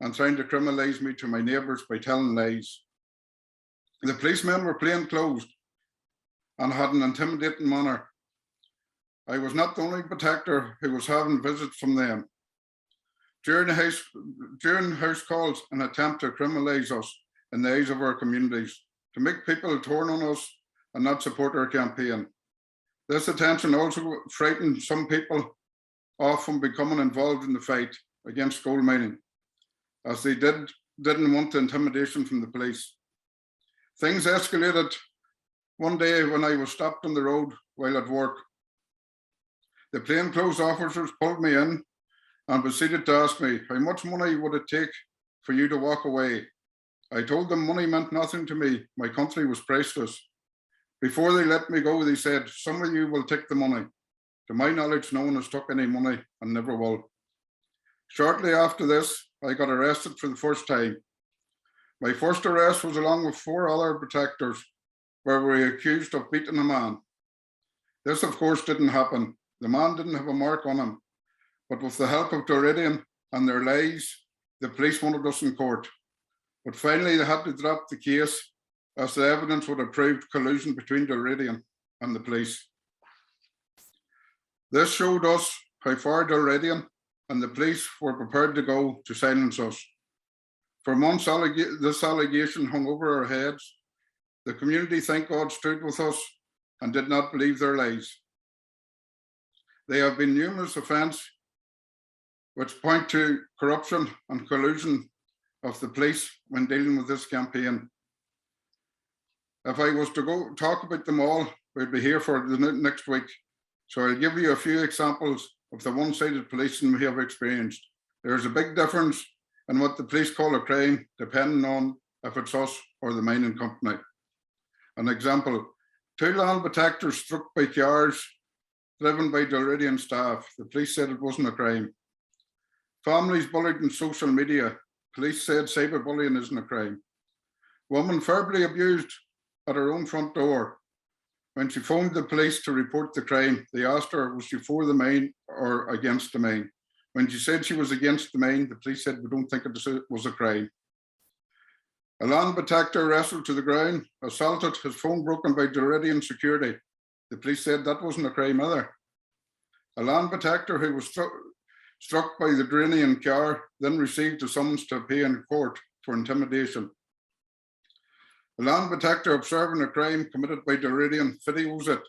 and trying to criminalise me to my neighbours by telling lies. The policemen were plainclothes and had an intimidating manner. I was not the only protector who was having visits from them. During house calls, an attempt to criminalise us in the eyes of our communities, to make people turn on us and not support our campaign. This attention also frightened some people off from becoming involved in the fight against gold mining, as they didn't want the intimidation from the police. Things escalated one day when I was stopped on the road while at work. The plainclothes officers pulled me in and proceeded to ask me, how much money would it take for you to walk away? I told them money meant nothing to me. My country was priceless. Before they let me go, they said, some of you will take the money. To my knowledge, no one has took any money and never will. Shortly after this, I got arrested for the first time. My first arrest was along with 4 other protectors, where we were accused of beating a man. This, of course, didn't happen. The man didn't have a mark on him, but with the help of Dalradian and their lies, the police wanted us in court. But finally, they had to drop the case, as the evidence would have proved collusion between Dalradian and the police. This showed us how far Dalradian and the police were prepared to go to silence us. For months, this allegation hung over our heads. The community, thank God, stood with us and did not believe their lies. There have been numerous offences which point to corruption and collusion of the police when dealing with this campaign. If I was to go talk about them all, we'd be here for the next week. So I'll give you a few examples of the one-sided policing we have experienced. There's a big difference in what the police call a crime, depending on if it's us or the mining company. An example, 2 land protectors struck by cars driven by Dalradian staff. The police said it wasn't a crime. Families bullied on social media. Police said cyberbullying isn't a crime. Woman verbally abused at her own front door. When she phoned the police to report the crime, they asked her, was she for the mine or against the mine? When she said she was against the mine, the police said, we don't think it was a crime. A land protector wrestled to the ground, assaulted, his phone broken by Dalradian security. The police said that wasn't a crime either. A land protector who was struck by the Dalradian car then received a summons to appear in court for intimidation. A land protector observing a crime committed by Dalradian videos it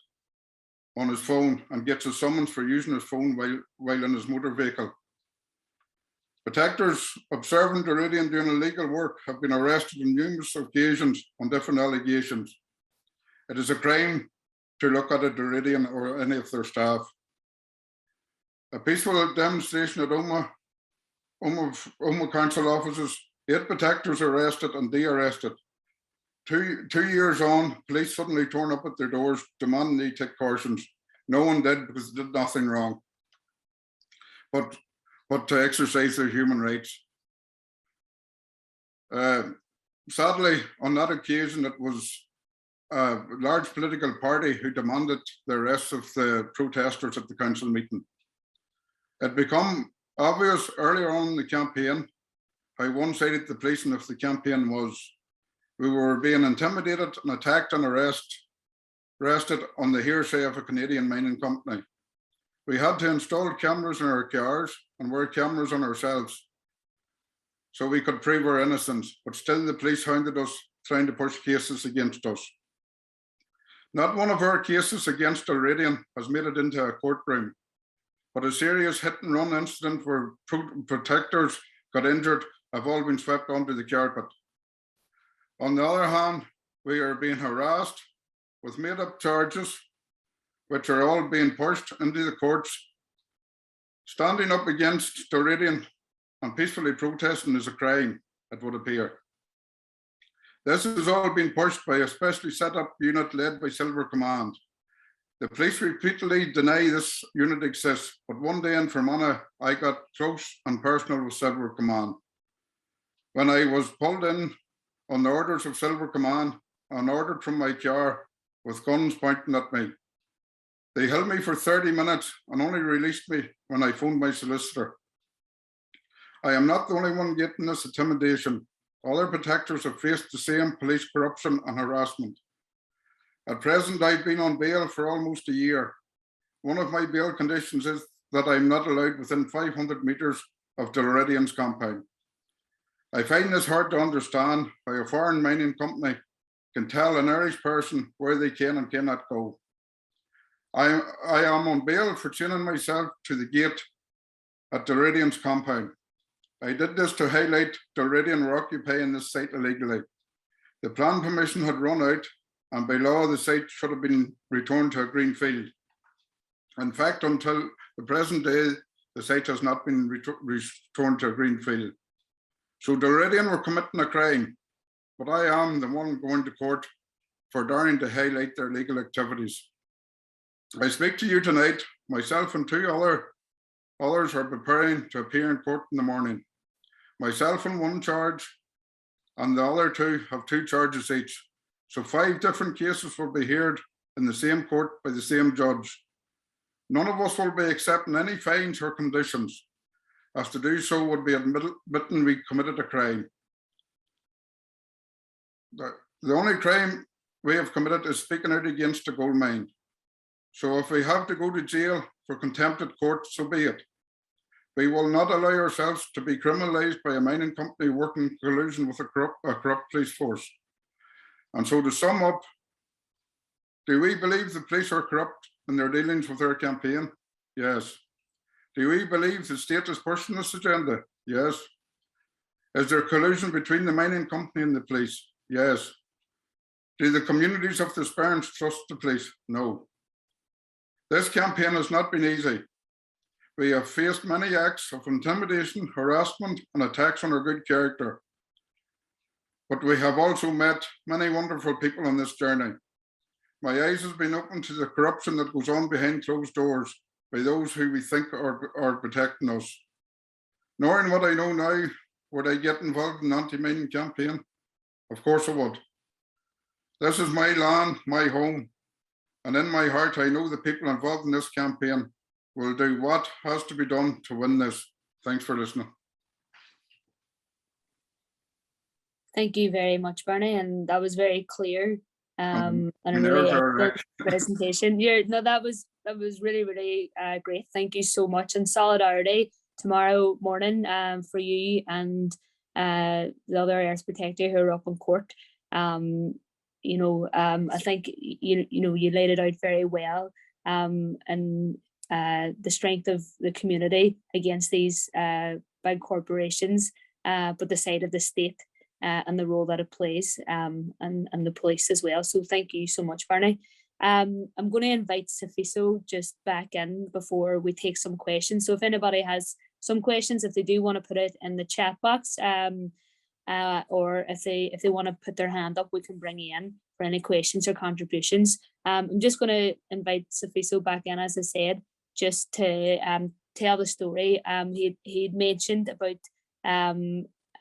on his phone and gets a summons for using his phone while in his motor vehicle. Protectors observing Dalradian doing illegal work have been arrested on numerous occasions on different allegations. It is a crime to look at a Dalradian or any of their staff. A peaceful demonstration at Omagh Council offices, 8 protectors arrested and de-arrested. 2 years on, police suddenly turn up at their doors demanding they take cautions. No one did because they did nothing wrong, but to exercise their human rights. Sadly, on that occasion, it was a large political party who demanded the arrest of the protesters at the council meeting. It became obvious earlier on in the campaign how one-sided the policing of the campaign was. We were being intimidated and attacked and arrested rested on the hearsay of a Canadian mining company. We had to install cameras in our cars and wear cameras on ourselves so we could prove our innocence, but still the police hounded us, trying to push cases against us. Not one of our cases against Dalradian has made it into a courtroom, but a serious hit and run incident where protectors got injured have all been swept onto the carpet. On the other hand, we are being harassed with made up charges, which are all being pushed into the courts. Standing up against Dalradian and peacefully protesting is a crime, it would appear. This has all been pushed by a specially set up unit led by Silver Command. The police repeatedly deny this unit exists, but one day in Fermanagh, I got close and personal with Silver Command. When I was pulled in on the orders of Silver Command and ordered from my car with guns pointing at me, they held me for 30 minutes and only released me when I phoned my solicitor. I am not the only one getting this intimidation. Other protectors have faced the same police corruption and harassment. At present, I've been on bail for almost a year. One of my bail conditions is that I'm not allowed within 500 metres of Dalradian's compound. I find this hard to understand how a foreign mining company can tell an Irish person where they can and cannot go. I am on bail for chaining myself to the gate at Dalradian's compound. I did this to highlight Dalradian were occupying this site illegally. The plan permission had run out, and by law the site should have been returned to a green field. In fact, until the present day, the site has not been returned to a green field. So Dalradian were committing a crime, but I am the one going to court for daring to highlight their legal activities. I speak to you tonight. Myself and two others are preparing to appear in court in the morning. Myself on one charge, and the other two have two charges each. So 5 different cases will be heard in the same court by the same judge. None of us will be accepting any fines or conditions, as to do so would be admitting we committed a crime. The only crime we have committed is speaking out against the gold mine. So if we have to go to jail for contempt at court, so be it. We will not allow ourselves to be criminalised by a mining company working in collusion with a corrupt police force. And so to sum up, do we believe the police are corrupt in their dealings with our campaign? Yes. Do we believe the state is pushing this agenda? Yes. Is there collusion between the mining company and the police? Yes. Do the communities of the Sperrins trust the police? No. This campaign has not been easy. We have faced many acts of intimidation, harassment, and attacks on our good character. But we have also met many wonderful people on this journey. My eyes have been opened to the corruption that goes on behind closed doors by those who we think are protecting us. Knowing what I know now, would I get involved in an anti-mining campaign? Of course I would. This is my land, my home. And in my heart, I know the people involved in this campaign will do what has to be done to win this. Thanks for listening. Thank you very much, Barney, and that was very clear and a really excellent presentation. That was really, really great. Thank you so much. And solidarity tomorrow morning for you and the other Earth Protector who are up in court. I think you laid it out very well, and the strength of the community against these big corporations, but the side of the state and the role that it plays, and the police as well. So thank you so much, Barney. I'm going to invite Safiso just back in before we take some questions. So if anybody has some questions, if they do want to put it in the chat box, or if they want to put their hand up, we can bring you in for any questions or contributions. I'm just going to invite Safiso back in, as I said, just to tell the story. He'd mentioned about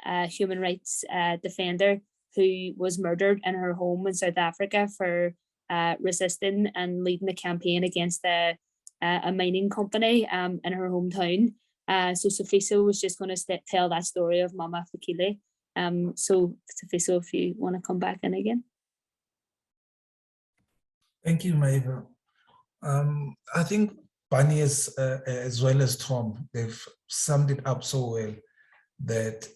a human rights defender who was murdered in her home in South Africa for resisting and leading a campaign against a mining company in her hometown. So Safiso was just going to tell that story of Mama Fikile. So Safiso, if you want to come back in again. Thank you, Maeva. I think Barney as well as Tom, they've summed it up so well that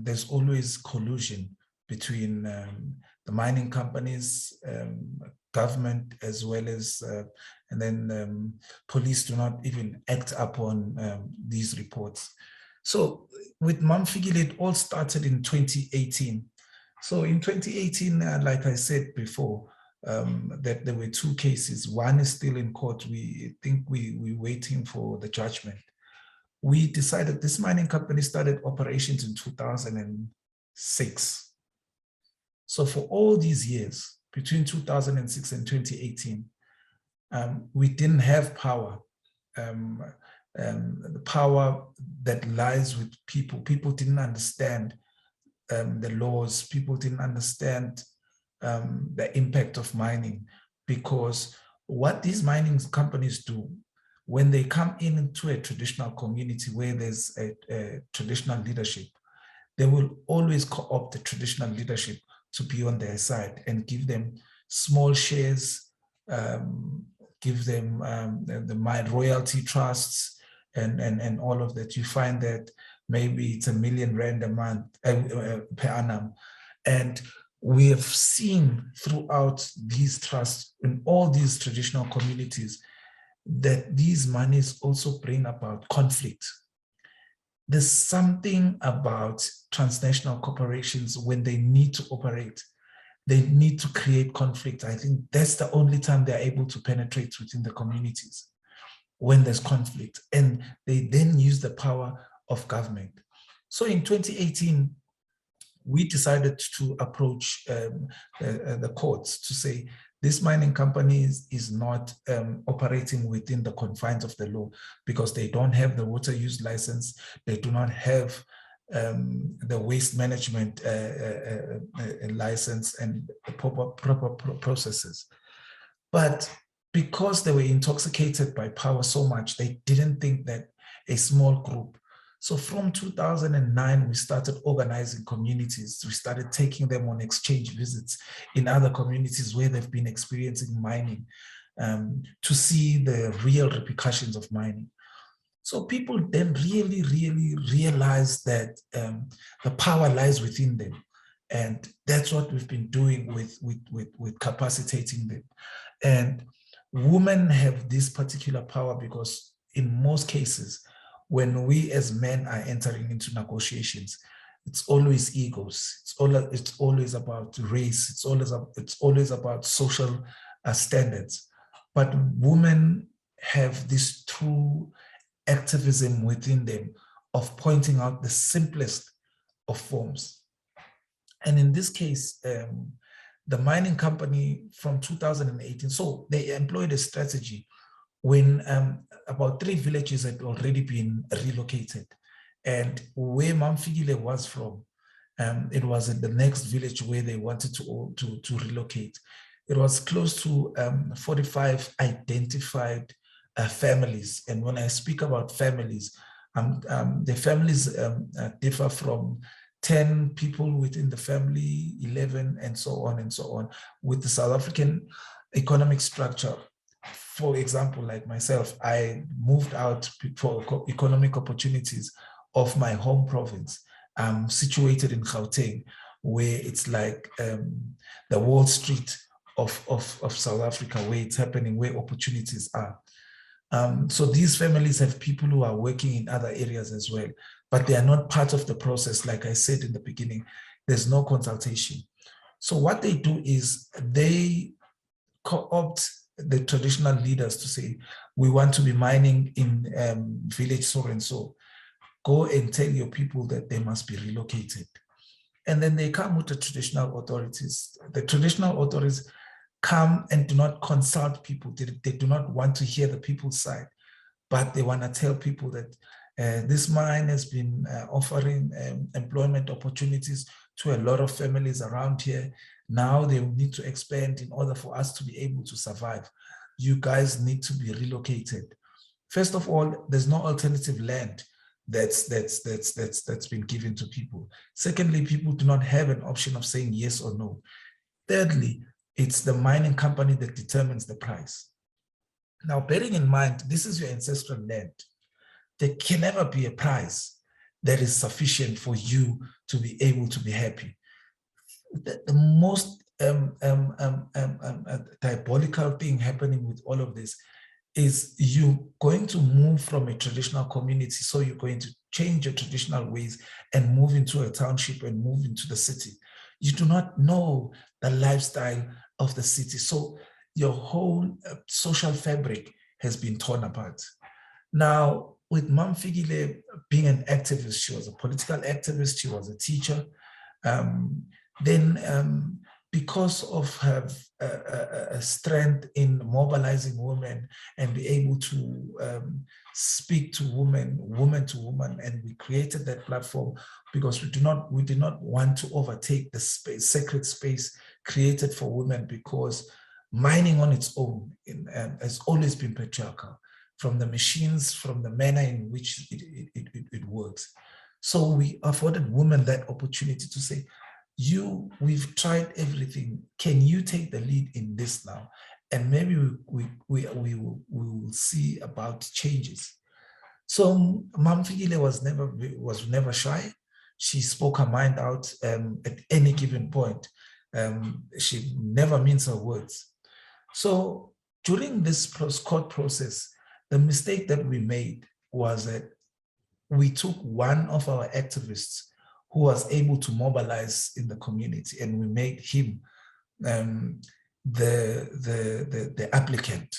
there's always collusion between the mining companies, government, as well as, and then police do not even act upon these reports. So with Mamfikile, it all started in 2018. So in 2018, like I said before, that there were two cases. One is still in court. We think we're waiting for the judgment. We decided this mining company started operations in 2006. So for all these years, between 2006 and 2018, we didn't have power. The power that lies with people. People didn't understand the laws. People didn't understand the impact of mining, because what these mining companies do, when they come into a traditional community where there's a traditional leadership, they will always co-opt the traditional leadership to be on their side and give them small shares, give them the mine royalty trusts and all of that. You find that maybe it's R1 million a month per annum. And we have seen throughout these trusts in all these traditional communities that these monies also bring about conflict. There's something about transnational corporations when they need to operate, they need to create conflict. I think that's the only time they're able to penetrate within the communities, when there's conflict, and they then use the power of government. So in 2018, we decided to approach the courts to say, this mining company is not operating within the confines of the law, because they don't have the water use license, they do not have the waste management license and the proper processes. But because they were intoxicated by power so much, they didn't think that a small group. So from 2009, we started organizing communities. We started taking them on exchange visits in other communities where they've been experiencing mining, to see the real repercussions of mining. So people then really realized that the power lies within them. And that's what we've been doing with capacitating them. And women have this particular power because in most cases, when we as men are entering into negotiations, it's always egos. It's always about race. It's always about social standards. But women have this true activism within them of pointing out the simplest of forms. And in this case, the mining company from 2018, so they employed a strategy when about 3 villages had already been relocated. And where Mamfikile was from, it was in the next village where they wanted to relocate. It was close to 45 identified families. And when I speak about families, the families differ from 10 people within the family, 11, and so on and so on. With the South African economic structure, for example, like myself, I moved out for economic opportunities of my home province. I'm situated in Gauteng, where it's like the Wall Street of South Africa, where it's happening, where opportunities are. So these families have people who are working in other areas as well, but they are not part of the process. Like I said in the beginning, there's no consultation. So what they do is they co-opt the traditional leaders to say, we want to be mining in village so and so. Go and tell your people that they must be relocated. And then they come with the traditional authorities. The traditional authorities come and do not consult people. They do not want to hear the people's side, but they want to tell people that this mine has been offering employment opportunities to a lot of families around here. Now they need to expand in order for us to be able to survive. You guys need to be relocated. First of all, there's no alternative land that's been given to people. Secondly, people do not have an option of saying yes or no. Thirdly, It's the mining company that determines the price. Now, bearing in mind, this is your ancestral land. There can never be a price that is sufficient for you to be able to be happy. The most diabolical thing happening with all of this is you going to move from a traditional community. So you're going to change your traditional ways and move into a township and move into the city. You do not know the lifestyle of the city. So your whole social fabric has been torn apart. Now, with Mam Figile being an activist, she was a political activist, she was a teacher. Because of her strength in mobilizing women and be able to speak to woman to woman, and we created that platform because we did not want to overtake the space, sacred space created for women, because mining on its own has always been patriarchal, from the machines, from the manner in which it works. So we afforded women that opportunity to say, we've tried everything. Can you take the lead in this now? And maybe we will see about changes. So Mam Figile was never shy. She spoke her mind out at any given point. She never minced her words. So during this court process, the mistake that we made was that we took one of our activists who was able to mobilize in the community, and we made him the applicant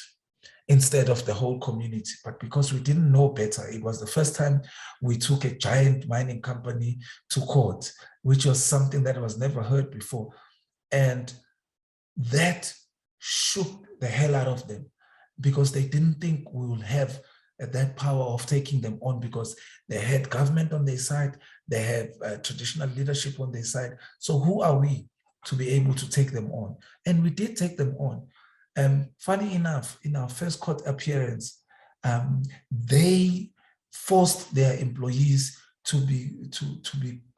instead of the whole community. But because we didn't know better, it was the first time we took a giant mining company to court, which was something that was never heard before. And that shook the hell out of them, because they didn't think we would have that power of taking them on, because they had government on their side, they have traditional leadership on their side. So who are we to be able to take them on? And we did take them on. Funny enough, in our first court appearance, they forced their employees to be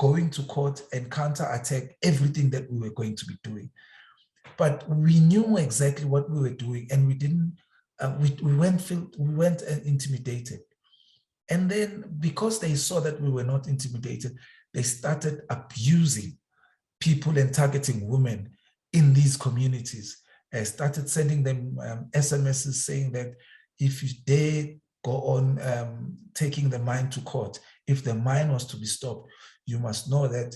going to court and counterattack everything that we were going to be doing. But we knew exactly what we were doing, and we didn't. We weren't intimidated. And then, because they saw that we were not intimidated, they started abusing people and targeting women in these communities. I started sending them SMSs saying that if you dare go on taking the mine to court, if the mine was to be stopped, you must know that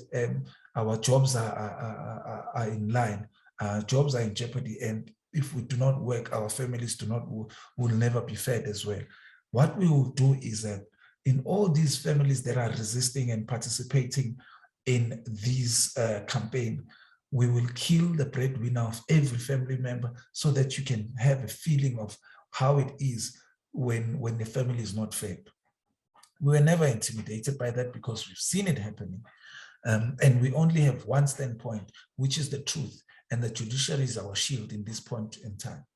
our jobs are in line, our jobs are in jeopardy, and if we do not work, our families will never be fed as well. What we will do is that in all these families that are resisting and participating in this campaign, we will kill the breadwinner of every family member, so that you can have a feeling of how it is when the family is not fed. We were never intimidated by that, because we've seen it happening. And we only have one standpoint, which is the truth. And the judiciary is our shield in this point in time.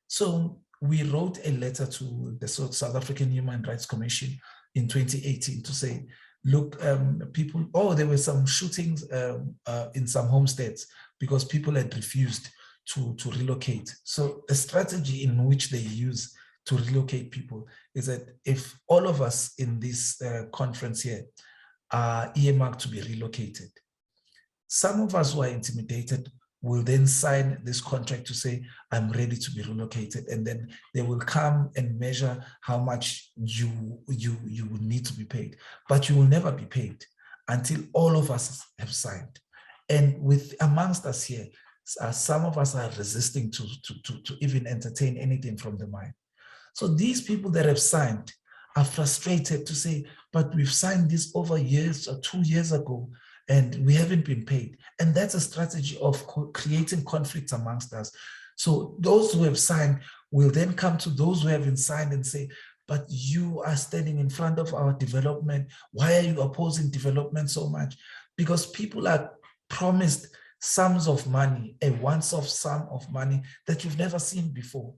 So we wrote a letter to the South African Human Rights Commission in 2018 to say, look, there were some shootings in some homesteads because people had refused to relocate. So the strategy in which they use to relocate people is that if all of us in this conference here are earmarked to be relocated, some of us who are intimidated will then sign this contract to say, I'm ready to be relocated. And then they will come and measure how much you will need to be paid. But you will never be paid until all of us have signed. And amongst us here, some of us are resisting to even entertain anything from the mine. So these people that have signed are frustrated to say, but we've signed this over years or 2 years ago, and we haven't been paid. And that's a strategy of creating conflicts amongst us. So those who have signed will then come to those who haven't signed and say, but you are standing in front of our development. Why are you opposing development so much? Because people are promised sums of money, a once-off sum of money that you've never seen before.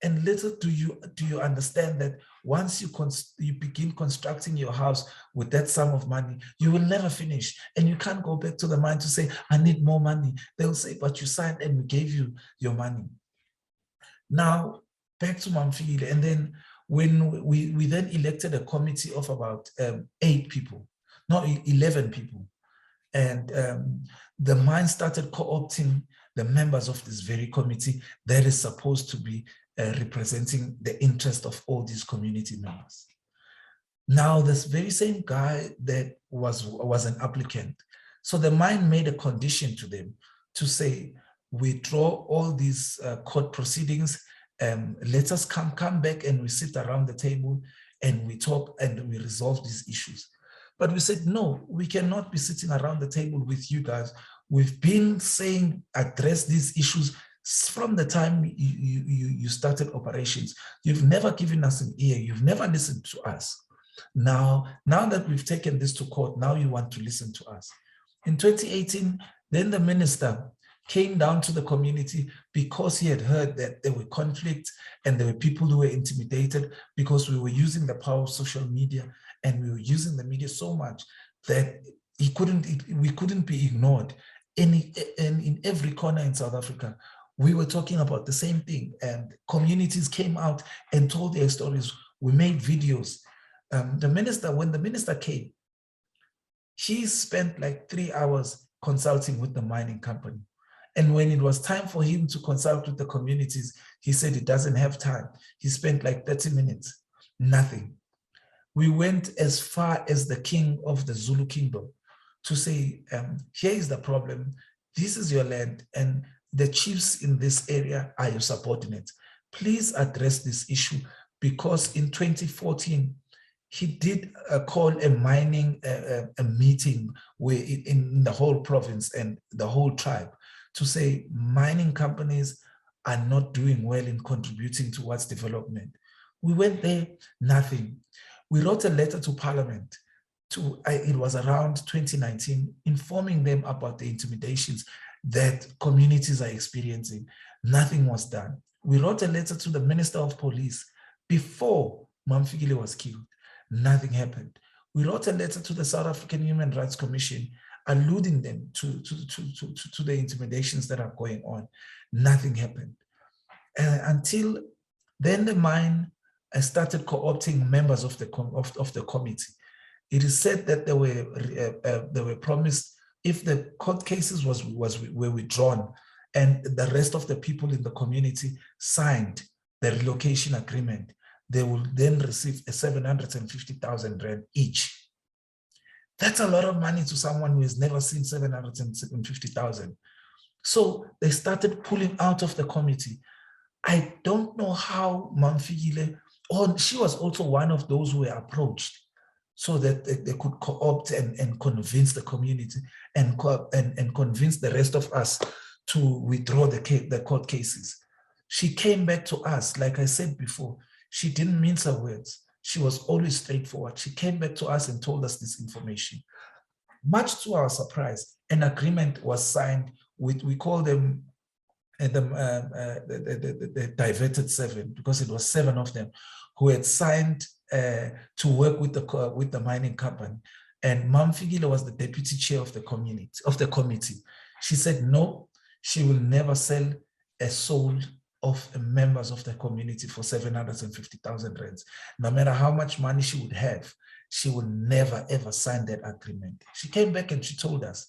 And little do you understand that once you begin constructing your house with that sum of money, you will never finish. And you can't go back to the mine to say, I need more money. They'll say, but you signed and we gave you your money. Now, back to Mamfikile. And then when we then elected a committee of about 8 people, not 11 people. And the mine started co-opting the members of this very committee that is supposed to be representing the interest of all these community members. Now, this very same guy that was an applicant. So the mine made a condition to them to say, withdraw all these court proceedings, let us come back and we sit around the table and we talk and we resolve these issues. But we said, no, we cannot be sitting around the table with you guys. We've been saying, address these issues from the time you started operations. You've never given us an ear. You've never listened to us. Now that we've taken this to court, now you want to listen to us. In 2018, then the minister came down to the community because he had heard that there were conflicts and there were people who were intimidated because we were using the power of social media and we were using the media so much that we couldn't be ignored. In every corner in South Africa, we were talking about the same thing, and communities came out and told their stories. We made videos. When the minister came, he spent like 3 hours consulting with the mining company. And when it was time for him to consult with the communities, he said he doesn't have time. He spent like 30 minutes, nothing. We went as far as the king of the Zulu kingdom to say, here is the problem. This is your land, and the chiefs in this area are your subordinates. Please address this issue, because in 2014, he did call a mining a meeting where in the whole province and the whole tribe to say mining companies are not doing well in contributing towards development. We went there, nothing. We wrote a letter to Parliament. It was around 2019, informing them about the intimidations that communities are experiencing. Nothing was done. We wrote a letter to the Minister of Police before Mamfikile was killed. Nothing happened. We wrote a letter to the South African Human Rights Commission, alluding them to the intimidations that are going on. Nothing happened. Until then, the mine started co-opting members of the committee. It is said that they were promised, if the court cases were withdrawn and the rest of the people in the community signed the relocation agreement, they will then receive a 750,000 rand each. That's a lot of money to someone who has never seen 750,000. So they started pulling out of the committee. I don't know how Mamfikile, or she was also one of those who were approached so that they could co-opt and convince the community and convince the rest of us to withdraw the court cases. She came back to us, like I said before, she didn't mince her words. She was always straightforward. She came back to us and told us this information. Much to our surprise, an agreement was signed with, we call them the diverted 7, because it was 7 of them who had signed to work with the mining company. And Mamfikile was the deputy chair of the committee. She said no, she will never sell a soul of members of the community for 750,000 rands. No matter how much money she would have, she would never ever sign that agreement. She came back and she told us.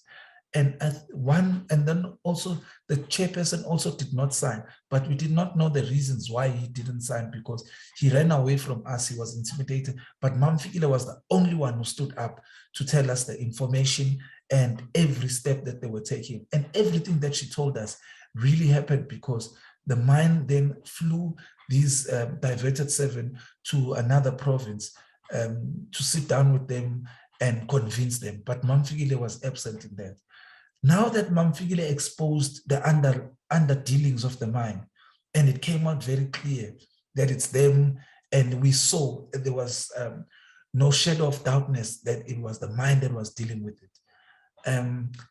And then also the chairperson also did not sign, but we did not know the reasons why he didn't sign, because he ran away from us, he was intimidated. But Mamfikile was the only one who stood up to tell us the information and every step that they were taking. And everything that she told us really happened, because the mine then flew these diverted 7 to another province to sit down with them and convince them. But Mamfikile was absent in that. Now that Mamfikile exposed the under dealings of the mine, and it came out very clear that it's them, and we saw that there was no shadow of doubtness that it was the mine that was dealing with it.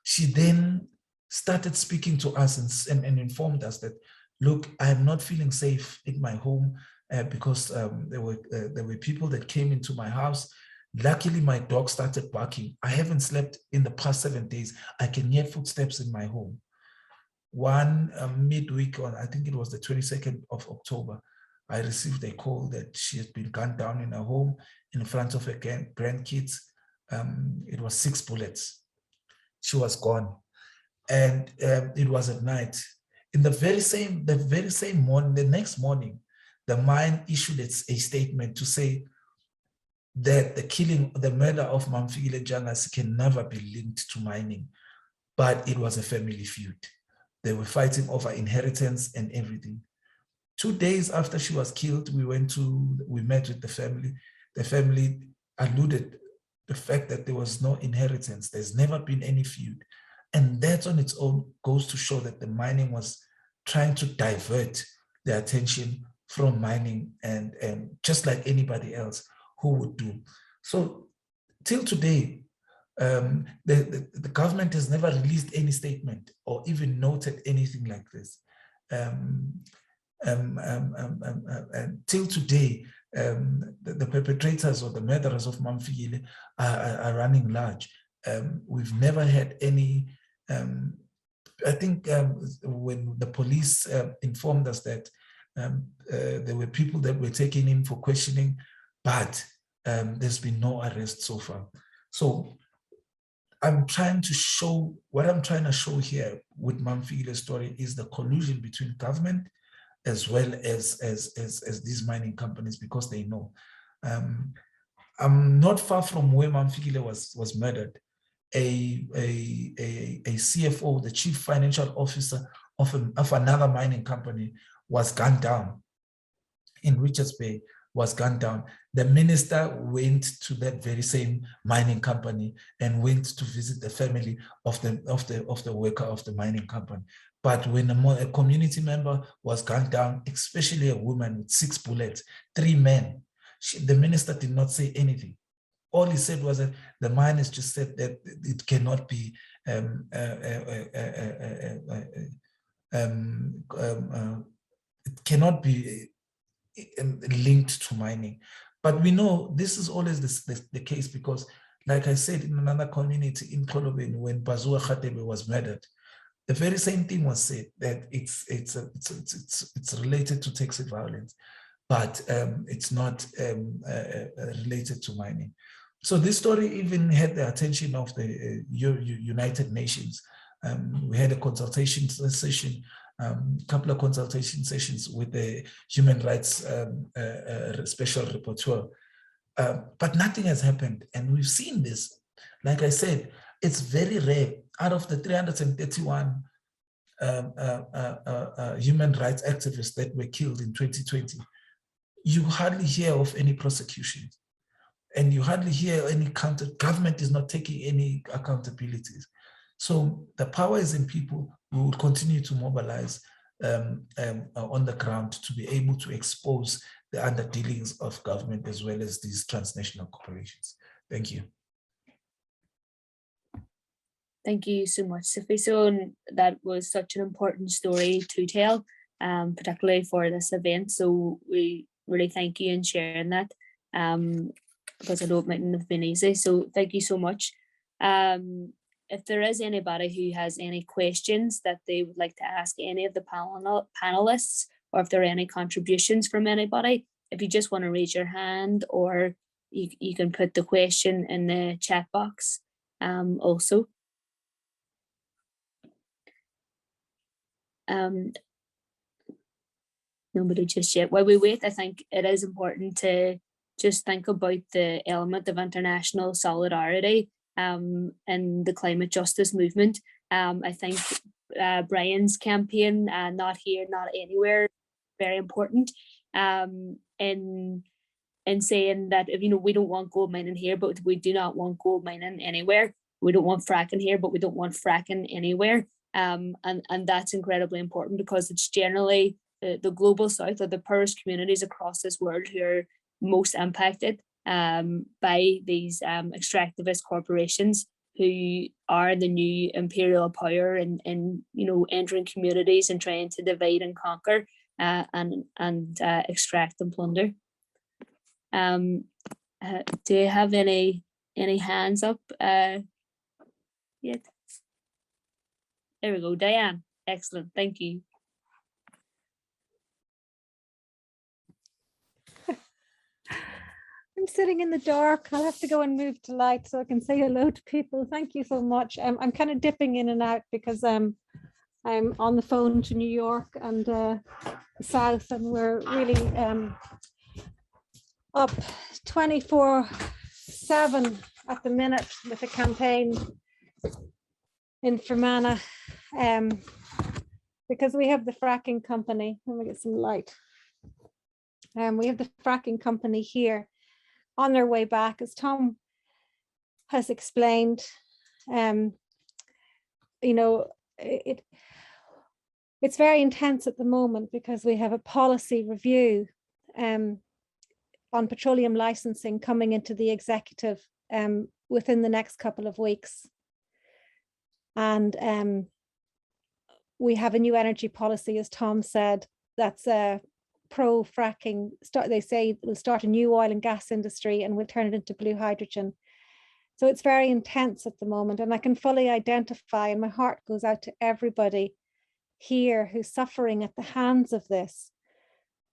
She then started speaking to us and informed us that look, I'm not feeling safe in my home because there were people that came into my house. Luckily, my dog started barking. I haven't slept in the past 7 days. I can hear footsteps in my home. One midweek on, I think it was the 22nd of October, I received a call that she had been gunned down in her home in front of her grandkids. It was 6 bullets. She was gone. And it was at night. In the very same morning, the next morning, the mine issued a statement to say that the murder of Mamfikile Jangasi can never be linked to mining, but it was a family feud. They were fighting over inheritance and everything. 2 days after she was killed, we met with the family. The family alluded the fact that there was no inheritance. There's never been any feud. And that on its own goes to show that the mining was trying to divert the attention from mining and just like anybody else who would do. So till today, the government has never released any statement or even noted anything like this. Till today, the perpetrators or the murderers of Mamfikile are running large. We've never had any, I think when the police informed us that there were people that were taken in for questioning, but there's been no arrest so far. So I'm trying to show, what I'm trying to show here with Mamfikile's story is the collusion between government as well as these mining companies, because they know. I'm not far from where Mamfikile was murdered. A CFO, the chief financial officer of another mining company, was gunned down in Richards Bay, was gunned down. The minister went to that very same mining company and went to visit the family of the worker of the mining company. But when a community member was gunned down, especially a woman with 6 bullets, 3 men, the minister did not say anything. All he said was that the miners just said that it cannot be it cannot be linked to mining. But we know this is always the case because, like I said, in another community in Kolobeni, when Bazua Khatebe was murdered, the very same thing was said, that it's related to taxi violence, but it's not related to mining. So this story even had the attention of the United Nations. We had a consultation session, couple of consultation sessions with the human rights special rapporteur, but nothing has happened. And we've seen this. Like I said, it's very rare. Out of the 331 human rights activists that were killed in 2020, you hardly hear of any prosecutions. And you hardly hear any government is not taking any accountabilities. So the power is in people. We will continue to mobilize on the ground to be able to expose the underdealings of government as well as these transnational corporations. Thank you. Thank you so much, Sophie. So that was such an important story to tell, particularly for this event. So we really thank you in sharing that, because I know it mightn't have been easy. So thank you so much. If there is anybody who has any questions that they would like to ask any of the panelists, or if there are any contributions from anybody, if you just want to raise your hand, or you can put the question in the chat box also. Nobody just yet. While we wait, I think it is important to just think about the element of international solidarity in the climate justice movement. I think Brian's campaign, Not Here, Not Anywhere, very important in saying that, if we don't want gold mining here, but we do not want gold mining anywhere. We don't want fracking here, but we don't want fracking anywhere. And that's incredibly important, because it's generally the global south, or the poorest communities across this world, who are most impacted by these extractivist corporations who are the new imperial power in you know, entering communities and trying to divide and conquer and extract and plunder. Do you have any hands up yet? There we go, Diane. Excellent, thank you. I'm sitting in the dark. I'll have to go and move to light so I can say hello to people. Thank you so much. I'm kind of dipping in and out because I'm on the phone to New York and the South, and we're really up 24/7 at the minute with a campaign in Fermanagh, because we have the fracking company. Let me get some light. We have the fracking company here on their way back, as Tom has explained. You know, it's very intense at the moment because we have a policy review on petroleum licensing coming into the executive within the next couple of weeks. And we have a new energy policy, as Tom said, that's pro-fracking. They say we'll start a new oil and gas industry and we'll turn it into blue hydrogen. So it's very intense at the moment, and I can fully identify, and my heart goes out to everybody here who's suffering at the hands of this.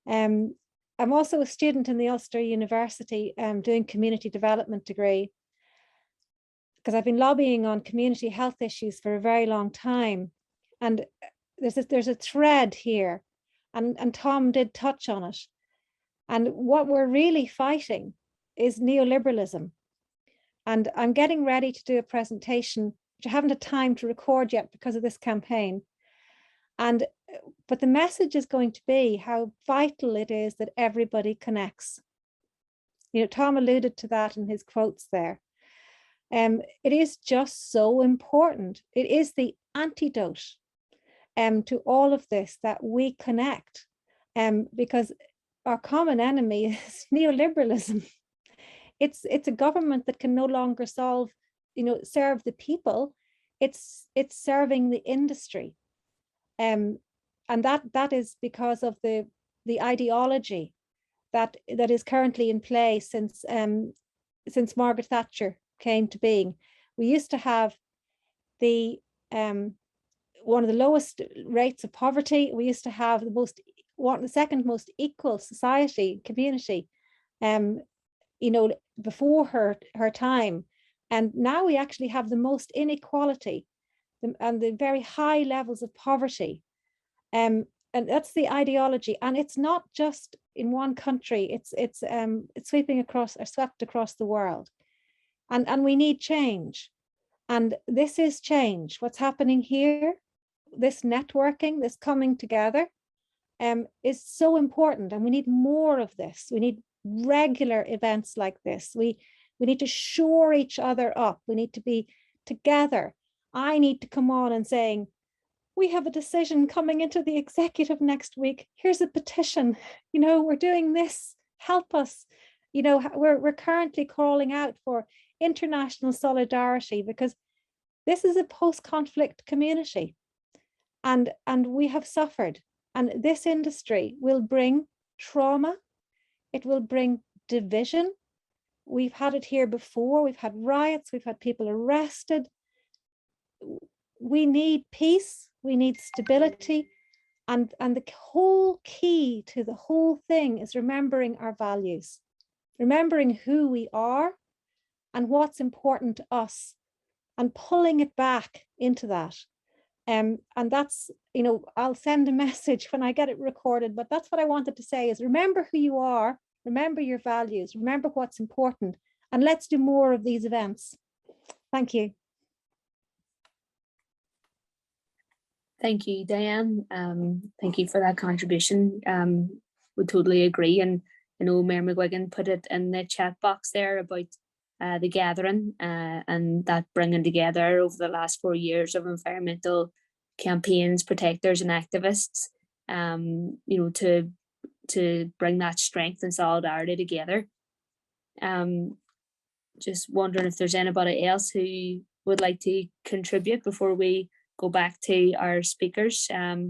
I'm also a student in the Ulster University doing community development degree, because I've been lobbying on community health issues for a very long time. And there's a thread here, and Tom did touch on it. And what we're really fighting is neoliberalism. And I'm getting ready to do a presentation, which I haven't had time to record yet because of this campaign. But the message is going to be how vital it is that everybody connects. You know, Tom alluded to that in his quotes there. It is just so important. It is the antidote to all of this, that we connect, because our common enemy is neoliberalism. It's a government that can no longer serve the people. It's serving the industry, and that is because of the ideology that is currently in place since Margaret Thatcher came to being. We used to have the one of the lowest rates of poverty. We used to have the second most equal society, community, before her time. And now we actually have the most inequality and the very high levels of poverty. And that's the ideology. And it's not just in one country, it's sweeping across, or swept across the world. And we need change. And this is change. What's happening here, this networking, this coming together, is so important. And we need more of this. We need regular events like this. We need to shore each other up. We need to be together. I need to come on and saying, we have a decision coming into the executive next week. Here's a petition. We're doing this. Help us. We're currently calling out for international solidarity, because this is a post-conflict community, and we have suffered. And this industry will bring trauma. It will bring division. We've had it here before. We've had riots. We've had people arrested. We need peace. We need stability. And the whole key to the whole thing is remembering our values, remembering who we are and what's important to us, and pulling it back into that. And that's, I'll send a message when I get it recorded, but that's what I wanted to say is remember who you are, remember your values, remember what's important, and let's do more of these events. Thank you. Thank you, Diane. Thank you for that contribution. We totally agree. And I know Mayor McGuigan put it in the chat box there about the gathering and that bringing together over the last 4 years of environmental campaigns, protectors and activists, to bring that strength and solidarity together. Just wondering if there's anybody else who would like to contribute before we go back to our speakers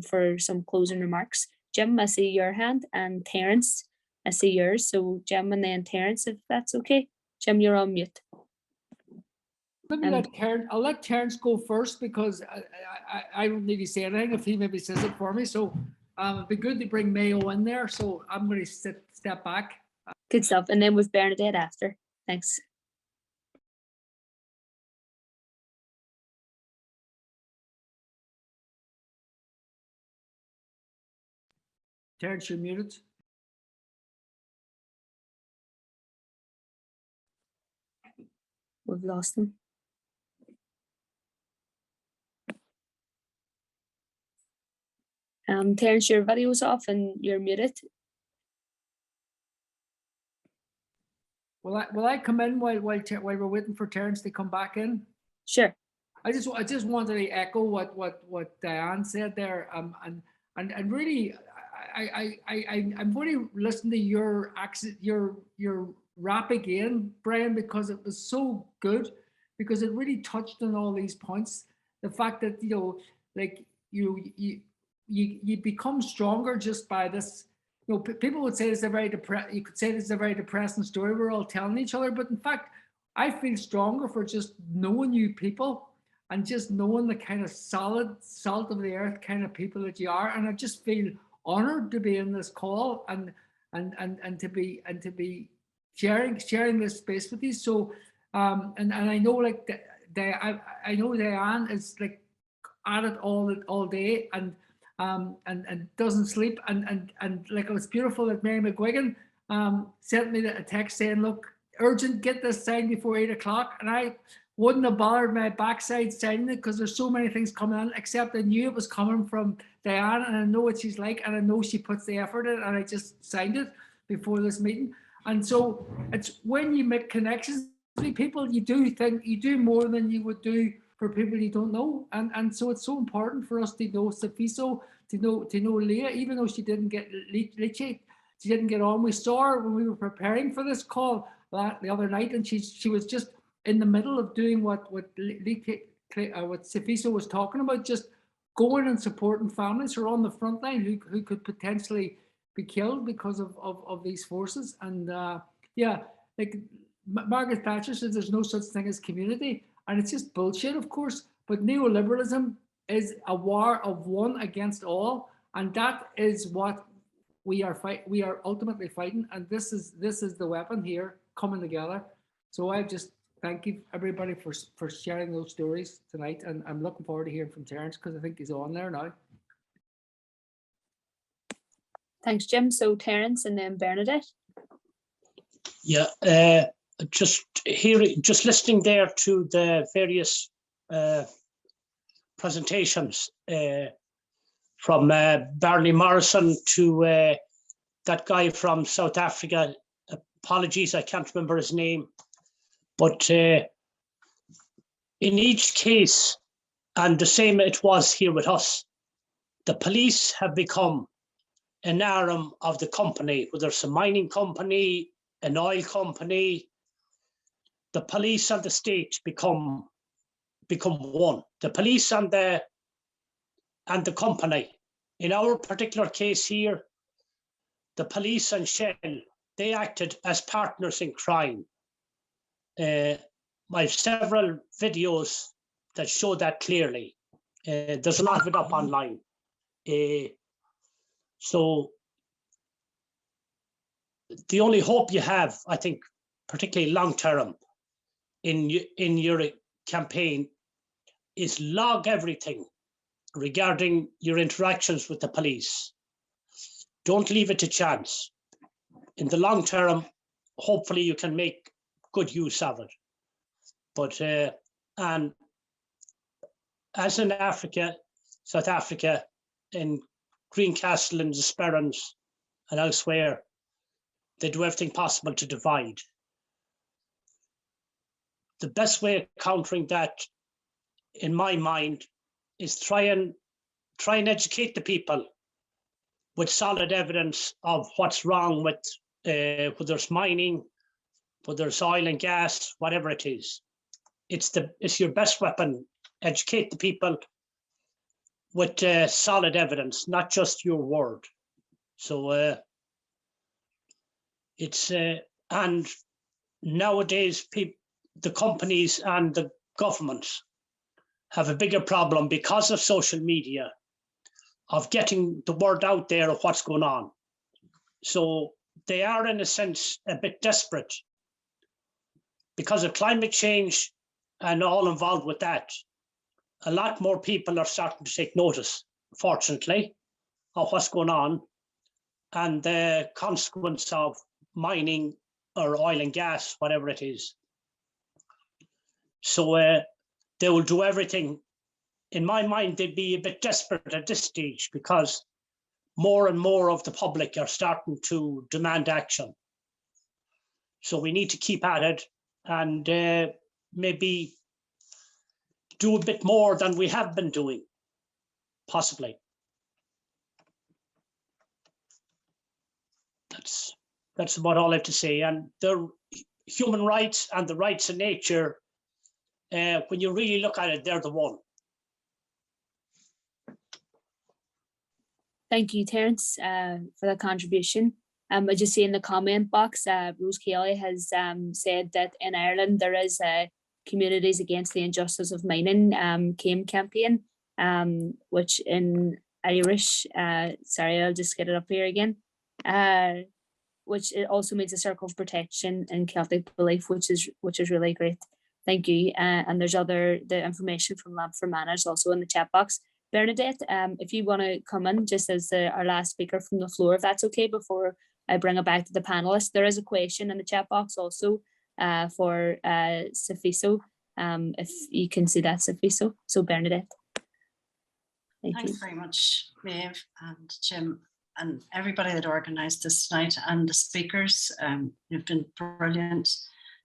for some closing remarks? Jim, I see your hand, and Terence, I see yours. So Jim and then Terence, if that's okay. Jim, you're on mute. I'll let Terence go first, because I don't need to say anything if he maybe says it for me. So it'd be good to bring Mayo in there. So I'm going to step back. Good stuff. And then with Bernadette after. Thanks. Terence, you're muted. We've lost him. Terence, your video's off and you're muted. Will I come in while we're waiting for Terence to come back in? Sure. I just wanted to echo what Diane said there, and really, I'm going to listen to your accent, your rap again, Brian, because it was so good, because it really touched on all these points. The fact that, you know, like you become stronger just by this. You know, people would say it's a very you could say this is a very depressing story we're all telling each other, but in fact, I feel stronger for just knowing you people and just knowing the kind of solid, salt of the earth kind of people that you are. And I just feel honored to be in this call and to be sharing this space with you. So and I know, like, I know Diane is like at it all day and doesn't sleep, and like, it was beautiful that Mary McGuigan sent me a text saying, look, urgent, get this signed before 8 o'clock. And I wouldn't have bothered my backside signing it, because there's so many things coming in, except I knew it was coming from Diane, and I know what she's like, and I know she puts the effort in, and I just signed it before this meeting. And so it's when you make connections with people, you do more than you would do for people you don't know. And so it's so important for us to know Safiso, to know Leah, even though she didn't get Lichy, she didn't get on. We saw her when we were preparing for this call the other night, and she was just in the middle of doing what Safiso was talking about, just going and supporting families who are on the front line who could potentially be killed because of these forces. And yeah, like Margaret Thatcher says, there's no such thing as community, and it's just bullshit, of course. But neoliberalism is a war of one against all, and that is what we are ultimately fighting. And this is the weapon here coming together. So I just thank you everybody for sharing those stories tonight, and I'm looking forward to hearing from Terence, because I think he's on there now. Thanks, Jim. So Terence and then Bernadette. Yeah, just listening there to the various presentations from Barney Morrison to that guy from South Africa. Apologies, I can't remember his name. But in each case, and the same it was here with us, the police have become an arm of the company, whether it's a mining company, an oil company. The police and the state become one. The police and the company. In our particular case here, the police and Shell, they acted as partners in crime. I have several videos that show that clearly. There's a lot of it up online. So the only hope you have, I think, particularly long term in your campaign, is log everything regarding your interactions with the police. Don't leave it to chance. In the long term, hopefully you can make good use of it. But and as in Africa, South Africa, in Greencastle and the Sperrins and elsewhere, they do everything possible to divide. The best way of countering that, in my mind, is try and educate the people with solid evidence of what's wrong with whether it's mining, whether it's oil and gas, whatever it is. it's your best weapon. Educate the people with solid evidence, not just your word. So and nowadays the companies and the governments have a bigger problem because of social media of getting the word out there of what's going on. So they are, in a sense, a bit desperate because of climate change and all involved with that. A lot more people are starting to take notice, fortunately, of what's going on and the consequence of mining or oil and gas, whatever it is. So they will do everything. In my mind, they'd be a bit desperate at this stage because more and more of the public are starting to demand action. So we need to keep at it and maybe do a bit more than we have been doing, possibly. That's about all I have to say. And the human rights and the rights of nature, when you really look at it, they're the one. Thank you, Terence, for that contribution. I just see in the comment box, Rose Kelly has said that in Ireland there is a Communities Against the Injustice of Mining campaign, which in Irish, sorry, I'll just get it up here again, which it also means a circle of protection in Celtic belief, which is really great. Thank you. And there's the information from Lamp for Manners also in the chat box. Bernadette, if you want to come in just as our last speaker from the floor, if that's okay, before I bring it back to the panelists. There is a question in the chat box also for Safiso, if you can see that, Safiso. So Bernadette. Thanks very much, Maeve and Jim and everybody that organised this tonight and the speakers. You've been brilliant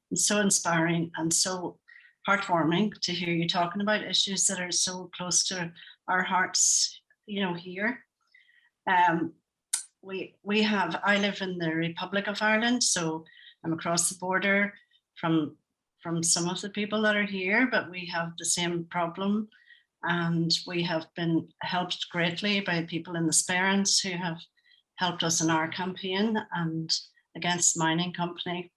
and so inspiring and so heartwarming to hear you talking about issues that are so close to our hearts, you know, here. I live in the Republic of Ireland, so I'm across the border from some of the people that are here, but we have the same problem. And we have been helped greatly by people in the Sperrins who have helped us in our campaign and against the mining company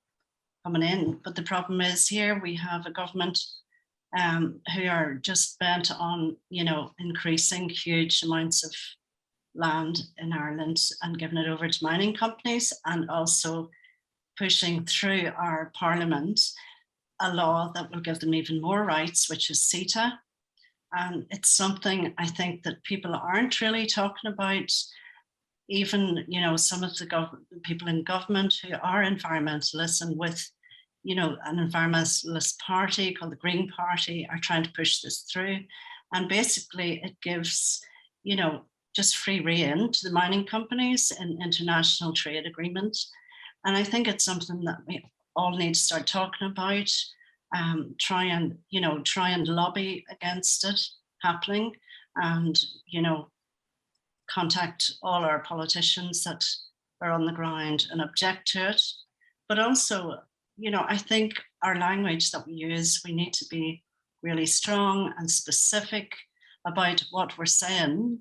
coming in. But the problem is here we have a government who are just bent on, you know, increasing huge amounts of land in Ireland and giving it over to mining companies, and also pushing through our parliament a law that will give them even more rights, which is CETA. And it's something I think that people aren't really talking about. Even, you know, some of the people in government who are environmentalists and with, you know, an environmentalist party called the Green Party are trying to push this through. And basically it gives, you know, just free rein to the mining companies in international trade agreements. And I think it's something that we all need to start talking about, try and lobby against it happening, and, you know, contact all our politicians that are on the ground and object to it. But also, you know, I think our language that we use, we need to be really strong and specific about what we're saying,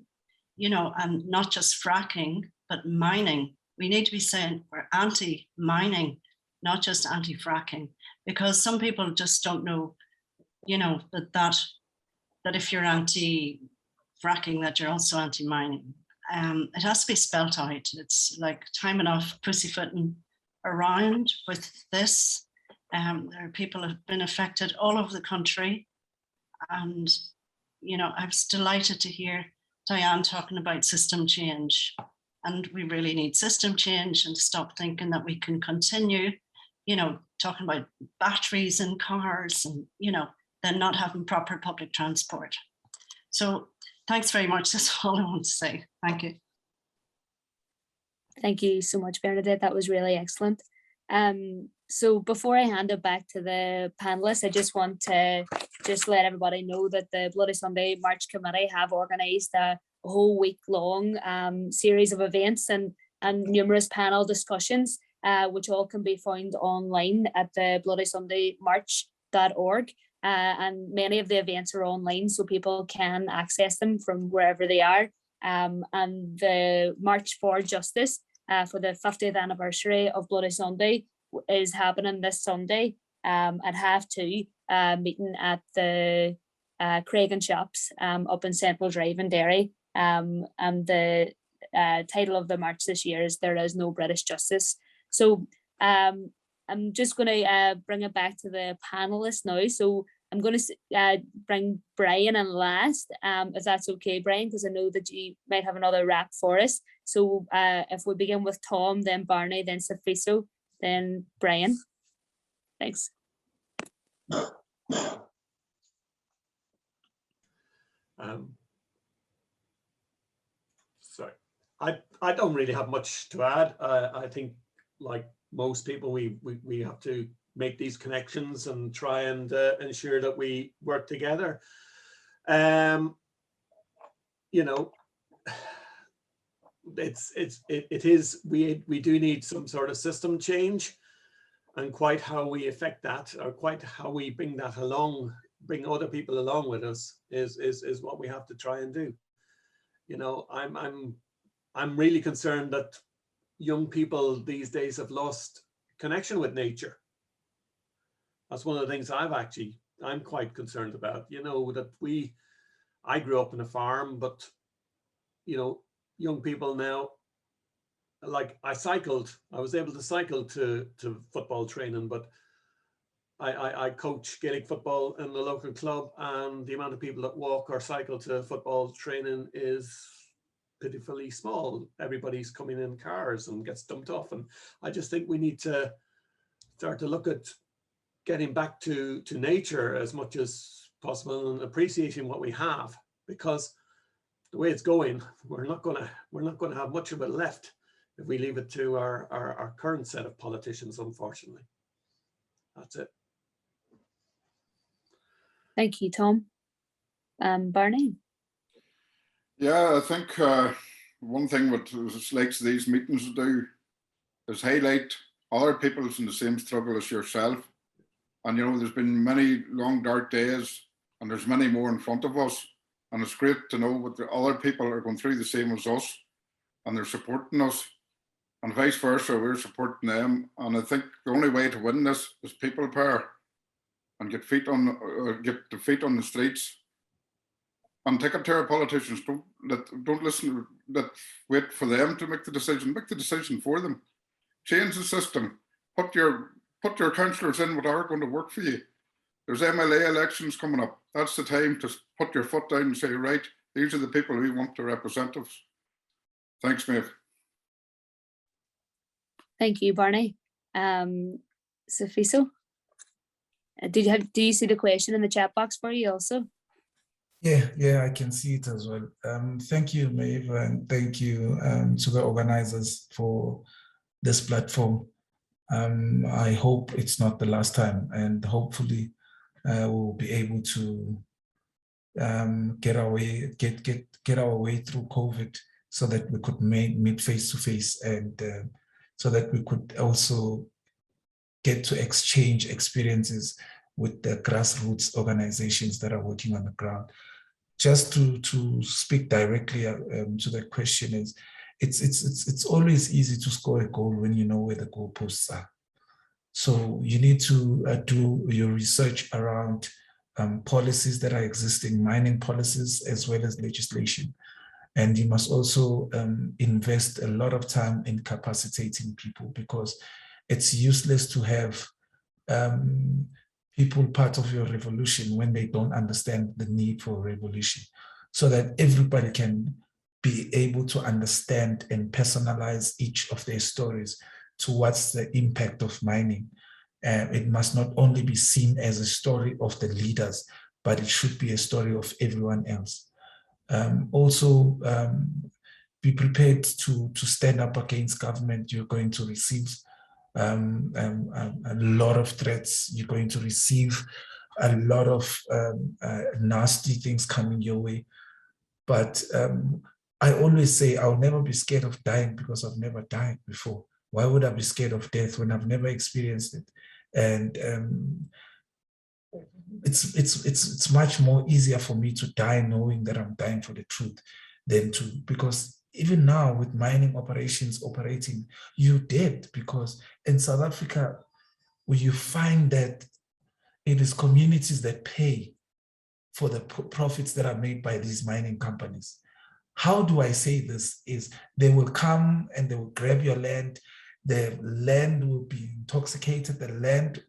you know, and not just fracking, but mining. We need to be saying we're anti-mining, not just anti-fracking, because some people just don't know, you know, that if you're anti-fracking, that you're also anti-mining. It has to be spelt out. It's like time enough pussyfooting around with this. There are people who have been affected all over the country. And, you know, I was delighted to hear Diane talking about system change. And we really need system change and to stop thinking that we can continue, you know, talking about batteries in cars and, you know, then not having proper public transport. So thanks very much. That's all I want to say. Thank you. Thank you so much, Bernadette. That was really excellent. So before I hand it back to the panelists, I just want to let everybody know that the Bloody Sunday March Committee have organised a whole week-long series of events and numerous panel discussions, which all can be found online at the bloodysundaymarch.org. and many of the events are online, so people can access them from wherever they are. And the March for Justice for the 50th anniversary of Bloody Sunday is happening this Sunday at 2:30, meeting at the Craig and Shops up in Central Drive in Derry. And the title of the march this year is "There is no British Justice." So I'm just going to bring it back to the panelists now. So I'm going to bring Brian in last, if that's okay, Brian, because I know that you might have another wrap for us. So if we begin with Tom, then Barney, then Safiso, then Brian. Thanks. Sorry, I don't really have much to add. I think, like most people, we have to make these connections and try and ensure that we work together. You know, we do need some sort of system change, and quite how we affect that, or quite how we bring that along, bring other people along with us, is what we have to try and do. You know, I'm really concerned that young people these days have lost connection with nature. That's one of the things I'm quite concerned about. You know, that I grew up on a farm, but you know, young people now, like I was able to cycle to football training, but I coach Gaelic football in the local club, and the amount of people that walk or cycle to football training is pitifully small. Everybody's coming in cars and gets dumped off, and I just think we need to start to look at getting back to nature as much as possible and appreciating what we have, because the way it's going, we're not going to have much of it left if we leave it to our current set of politicians, unfortunately. That's it. Thank you, Tom. Barney? Yeah, I think one thing what likes these meetings do is highlight other people's in the same struggle as yourself. And you know, there's been many long dark days, and there's many more in front of us. And it's great to know what the other people are going through the same as us, and they're supporting us, and vice versa, we're supporting them. And I think the only way to win this is people power, and get the feet on the streets, and take it to our politicians. Don't listen. Wait for them to make the decision. Make the decision for them. Change the system. Put your councillors in what are going to work for you. There's MLA elections coming up. That's the time to put your foot down and say, right, these are the people we want to represent us. Thanks, Maeve. Thank you, Barney. Safiso? Do you see the question in the chat box for you also? Yeah, I can see it as well. Thank you, Maeve, and thank you to the organizers for this platform. I hope it's not the last time, and hopefully we'll be able to get our way through COVID, so that we could meet face to face, and so that we could also get to exchange experiences with the grassroots organizations that are working on the ground. Just to speak directly to the question is, it's always easy to score a goal when you know where the goalposts are. So you need to do your research around policies that are existing, mining policies as well as legislation. And you must also invest a lot of time in capacitating people, because it's useless to have people part of your revolution when they don't understand the need for a revolution, so that everybody can be able to understand and personalize each of their stories to what's the impact of mining. It must not only be seen as a story of the leaders, but it should be a story of everyone else. Also, be prepared to stand up against government. You're going to receive a lot of threats. You're going to receive a lot of nasty things coming your way. But I always say I'll never be scared of dying, because I've never died before. Why would I be scared of death when I've never experienced it? And it's much more easier for me to die knowing that I'm dying for the truth than to, because even now with mining operations operating, you're dead, because in South Africa, where you find that it is communities that pay for the profits that are made by these mining companies. How do I say this? Is they will come and they will grab your land, the land will be intoxicated, the land,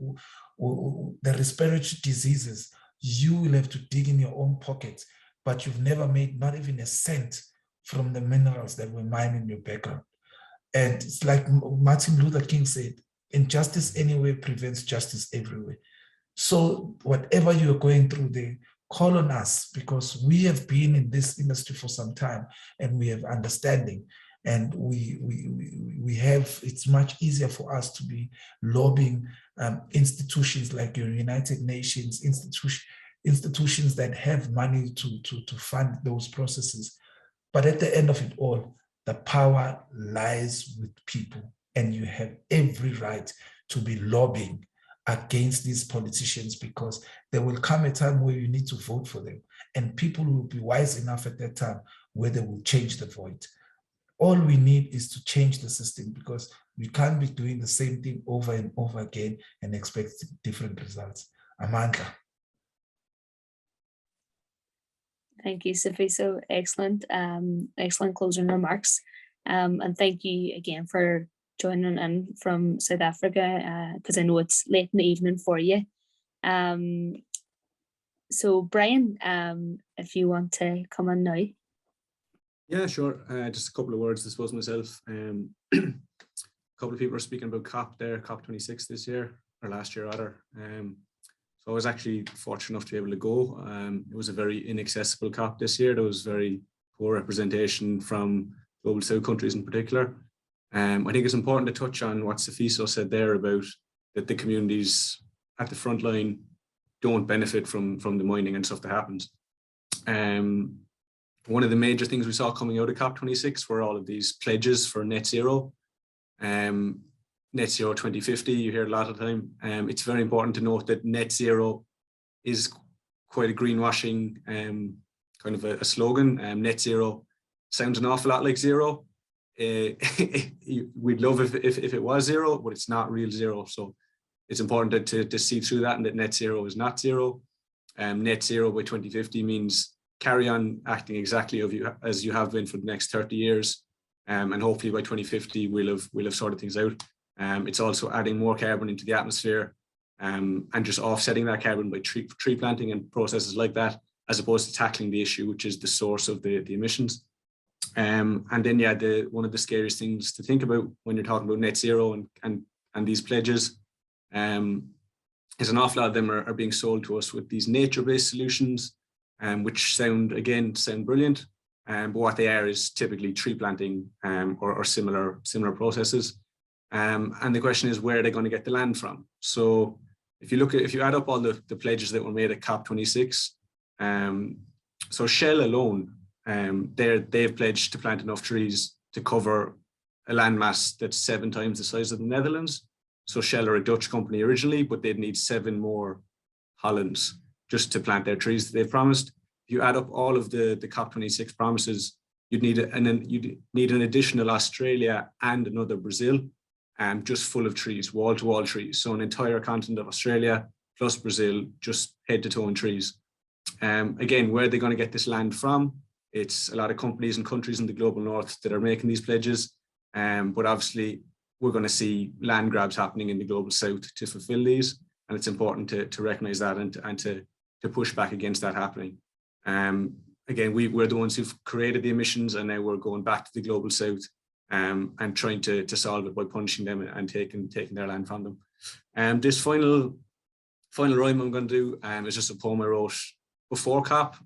the respiratory diseases, you will have to dig in your own pockets, but you've never made not even a cent from the minerals that were mined in your background. And it's like Martin Luther King said, injustice anywhere prevents justice everywhere. So whatever you're going through, they call on us, because we have been in this industry for some time and we have understanding, and we have, it's much easier for us to be lobbying institutions like your United Nations, institutions that have money to fund those processes. But at the end of it all, the power lies with people, and you have every right to be lobbying against these politicians, because there will come a time where you need to vote for them, and people will be wise enough at that time where they will change the vote. All we need is to change the system, because we can't be doing the same thing over and over again and expect different results. Amandla. Thank you, Sophie. So excellent, excellent closing remarks. And thank you again for joining in from South Africa, because I know it's late in the evening for you. So Brian, if you want to come on now. Yeah, sure. Just a couple of words, I suppose, myself. A couple of people are speaking about COP there, COP26 this year, or last year rather. So I was actually fortunate enough to be able to go. It was a very inaccessible COP this year. There was very poor representation from Global South countries in particular. I think it's important to touch on what Sofiso said there about that the communities at the front line don't benefit from the mining and stuff that happens. One of the major things we saw coming out of COP26 were all of these pledges for net zero. Net zero 2050, you hear a lot of the time. It's very important to note that net zero is quite a greenwashing kind of a slogan. Net zero sounds an awful lot like zero. We'd love if it was zero, but it's not real zero. So it's important to see through that, and that net zero is not zero. Net zero by 2050 means carry on acting exactly as you have been for the next 30 years. And hopefully by 2050, we'll have sorted things out. It's also adding more carbon into the atmosphere and just offsetting that carbon by tree planting and processes like that, as opposed to tackling the issue, which is the source of the emissions. And then, yeah, one of the scariest things to think about when you're talking about net zero and these pledges is an awful lot of them are being sold to us with these nature-based solutions, which sound brilliant. But what they are is typically tree planting or similar processes. And the question is, where are they going to get the land from? So if you add up all the pledges that were made at COP26, so Shell alone, they've pledged to plant enough trees to cover a landmass that's 7 times the size of the Netherlands. So Shell are a Dutch company originally, but they'd need 7 more Hollands just to plant their trees that they've promised. If you add up all of the COP26 promises, you'd need an additional Australia and another Brazil, just full of trees, wall-to-wall trees. So an entire continent of Australia plus Brazil, just head to toe in trees. Again, where are they going to get this land from? It's a lot of companies and countries in the global north that are making these pledges. But obviously, we're going to see land grabs happening in the global south to fulfill these. And it's important to recognize that and to push back against that happening. Again, we're the ones who've created the emissions, and now we're going back to the global south and trying to solve it by punishing them and taking their land from them. This final rhyme I'm going to do is just a poem I wrote before COP.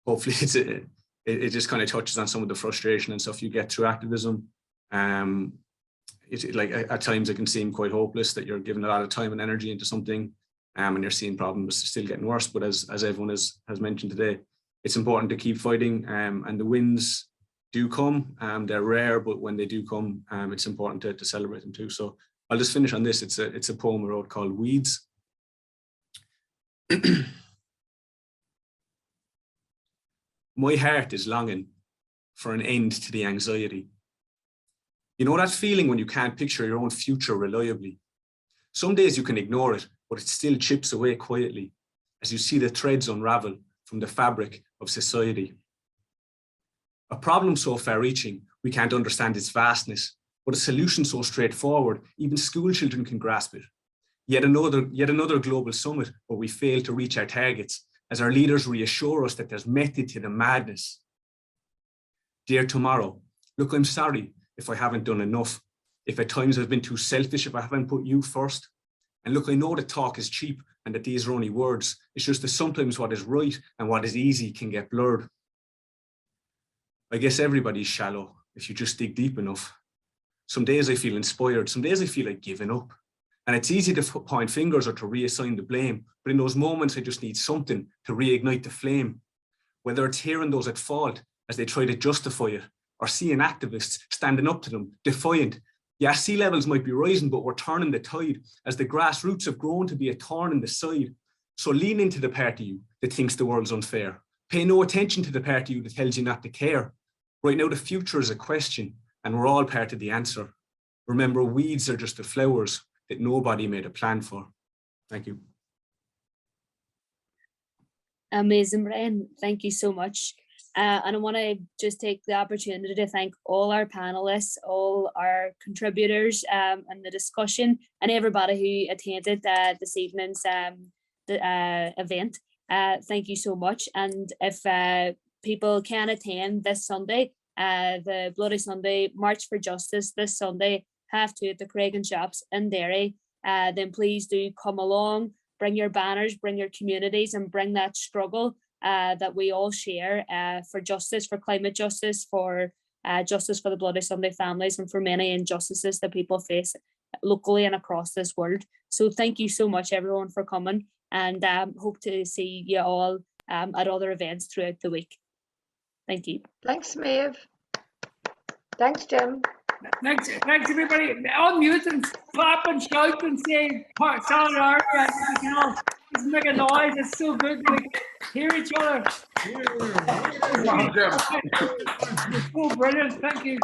Hopefully it just kind of touches on some of the frustration and stuff you get through activism. Like at times it can seem quite hopeless that you're giving a lot of time and energy into something and you're seeing problems still getting worse. But as everyone has mentioned today, it's important to keep fighting, and the wins do come. They're rare, but when they do come, it's important to celebrate them too. So I'll just finish on this. It's a poem I wrote called Weeds. My heart is longing for an end to the anxiety. You know that feeling when you can't picture your own future reliably? Some days you can ignore it, but it still chips away quietly as you see the threads unravel from the fabric of society. A problem so far-reaching, we can't understand its vastness, but a solution so straightforward, even school children can grasp it. Yet another global summit where we fail to reach our targets as our leaders reassure us that there's method to the madness. Dear tomorrow, look, I'm sorry if I haven't done enough, if at times I've been too selfish, if I haven't put you first. And look, I know that talk is cheap and that these are only words. It's just that sometimes what is right and what is easy can get blurred. I guess everybody's shallow if you just dig deep enough. Some days I feel inspired, some days I feel like giving up. And it's easy to point fingers or to reassign the blame, but in those moments I just need something to reignite the flame. Whether it's hearing those at fault as they try to justify it, or seeing activists standing up to them, defiant. Yeah, sea levels might be rising, but we're turning the tide as the grassroots have grown to be a thorn in the side. So lean into the part of you that thinks the world's unfair. Pay no attention to the part of you that tells you not to care. Right now, the future is a question, and we're all part of the answer. Remember, weeds are just the flowers that nobody made a plan for. Thank you. Amazing, Brian. Thank you so much. And I want to just take the opportunity to thank all our panelists, all our contributors in the discussion, and everybody who attended this evening's event. Thank you so much. And if people can attend this Sunday, the Bloody Sunday March for Justice this Sunday, 2:30 at the Craig Shops in Derry, then please do come along, bring your banners, bring your communities, and bring that struggle that we all share for justice, for climate justice, for justice for the Bloody Sunday families, and for many injustices that people face locally and across this world. So thank you so much, everyone, for coming, and hope to see you all at other events throughout the week. Thank you. Thanks, Maeve. Thanks, Jim. Thanks everybody. Unmute and clap and shout and say solidarity. You know, just make a noise. It's so good to hear each other. Come on, Jim. Oh, brilliant. Thank you.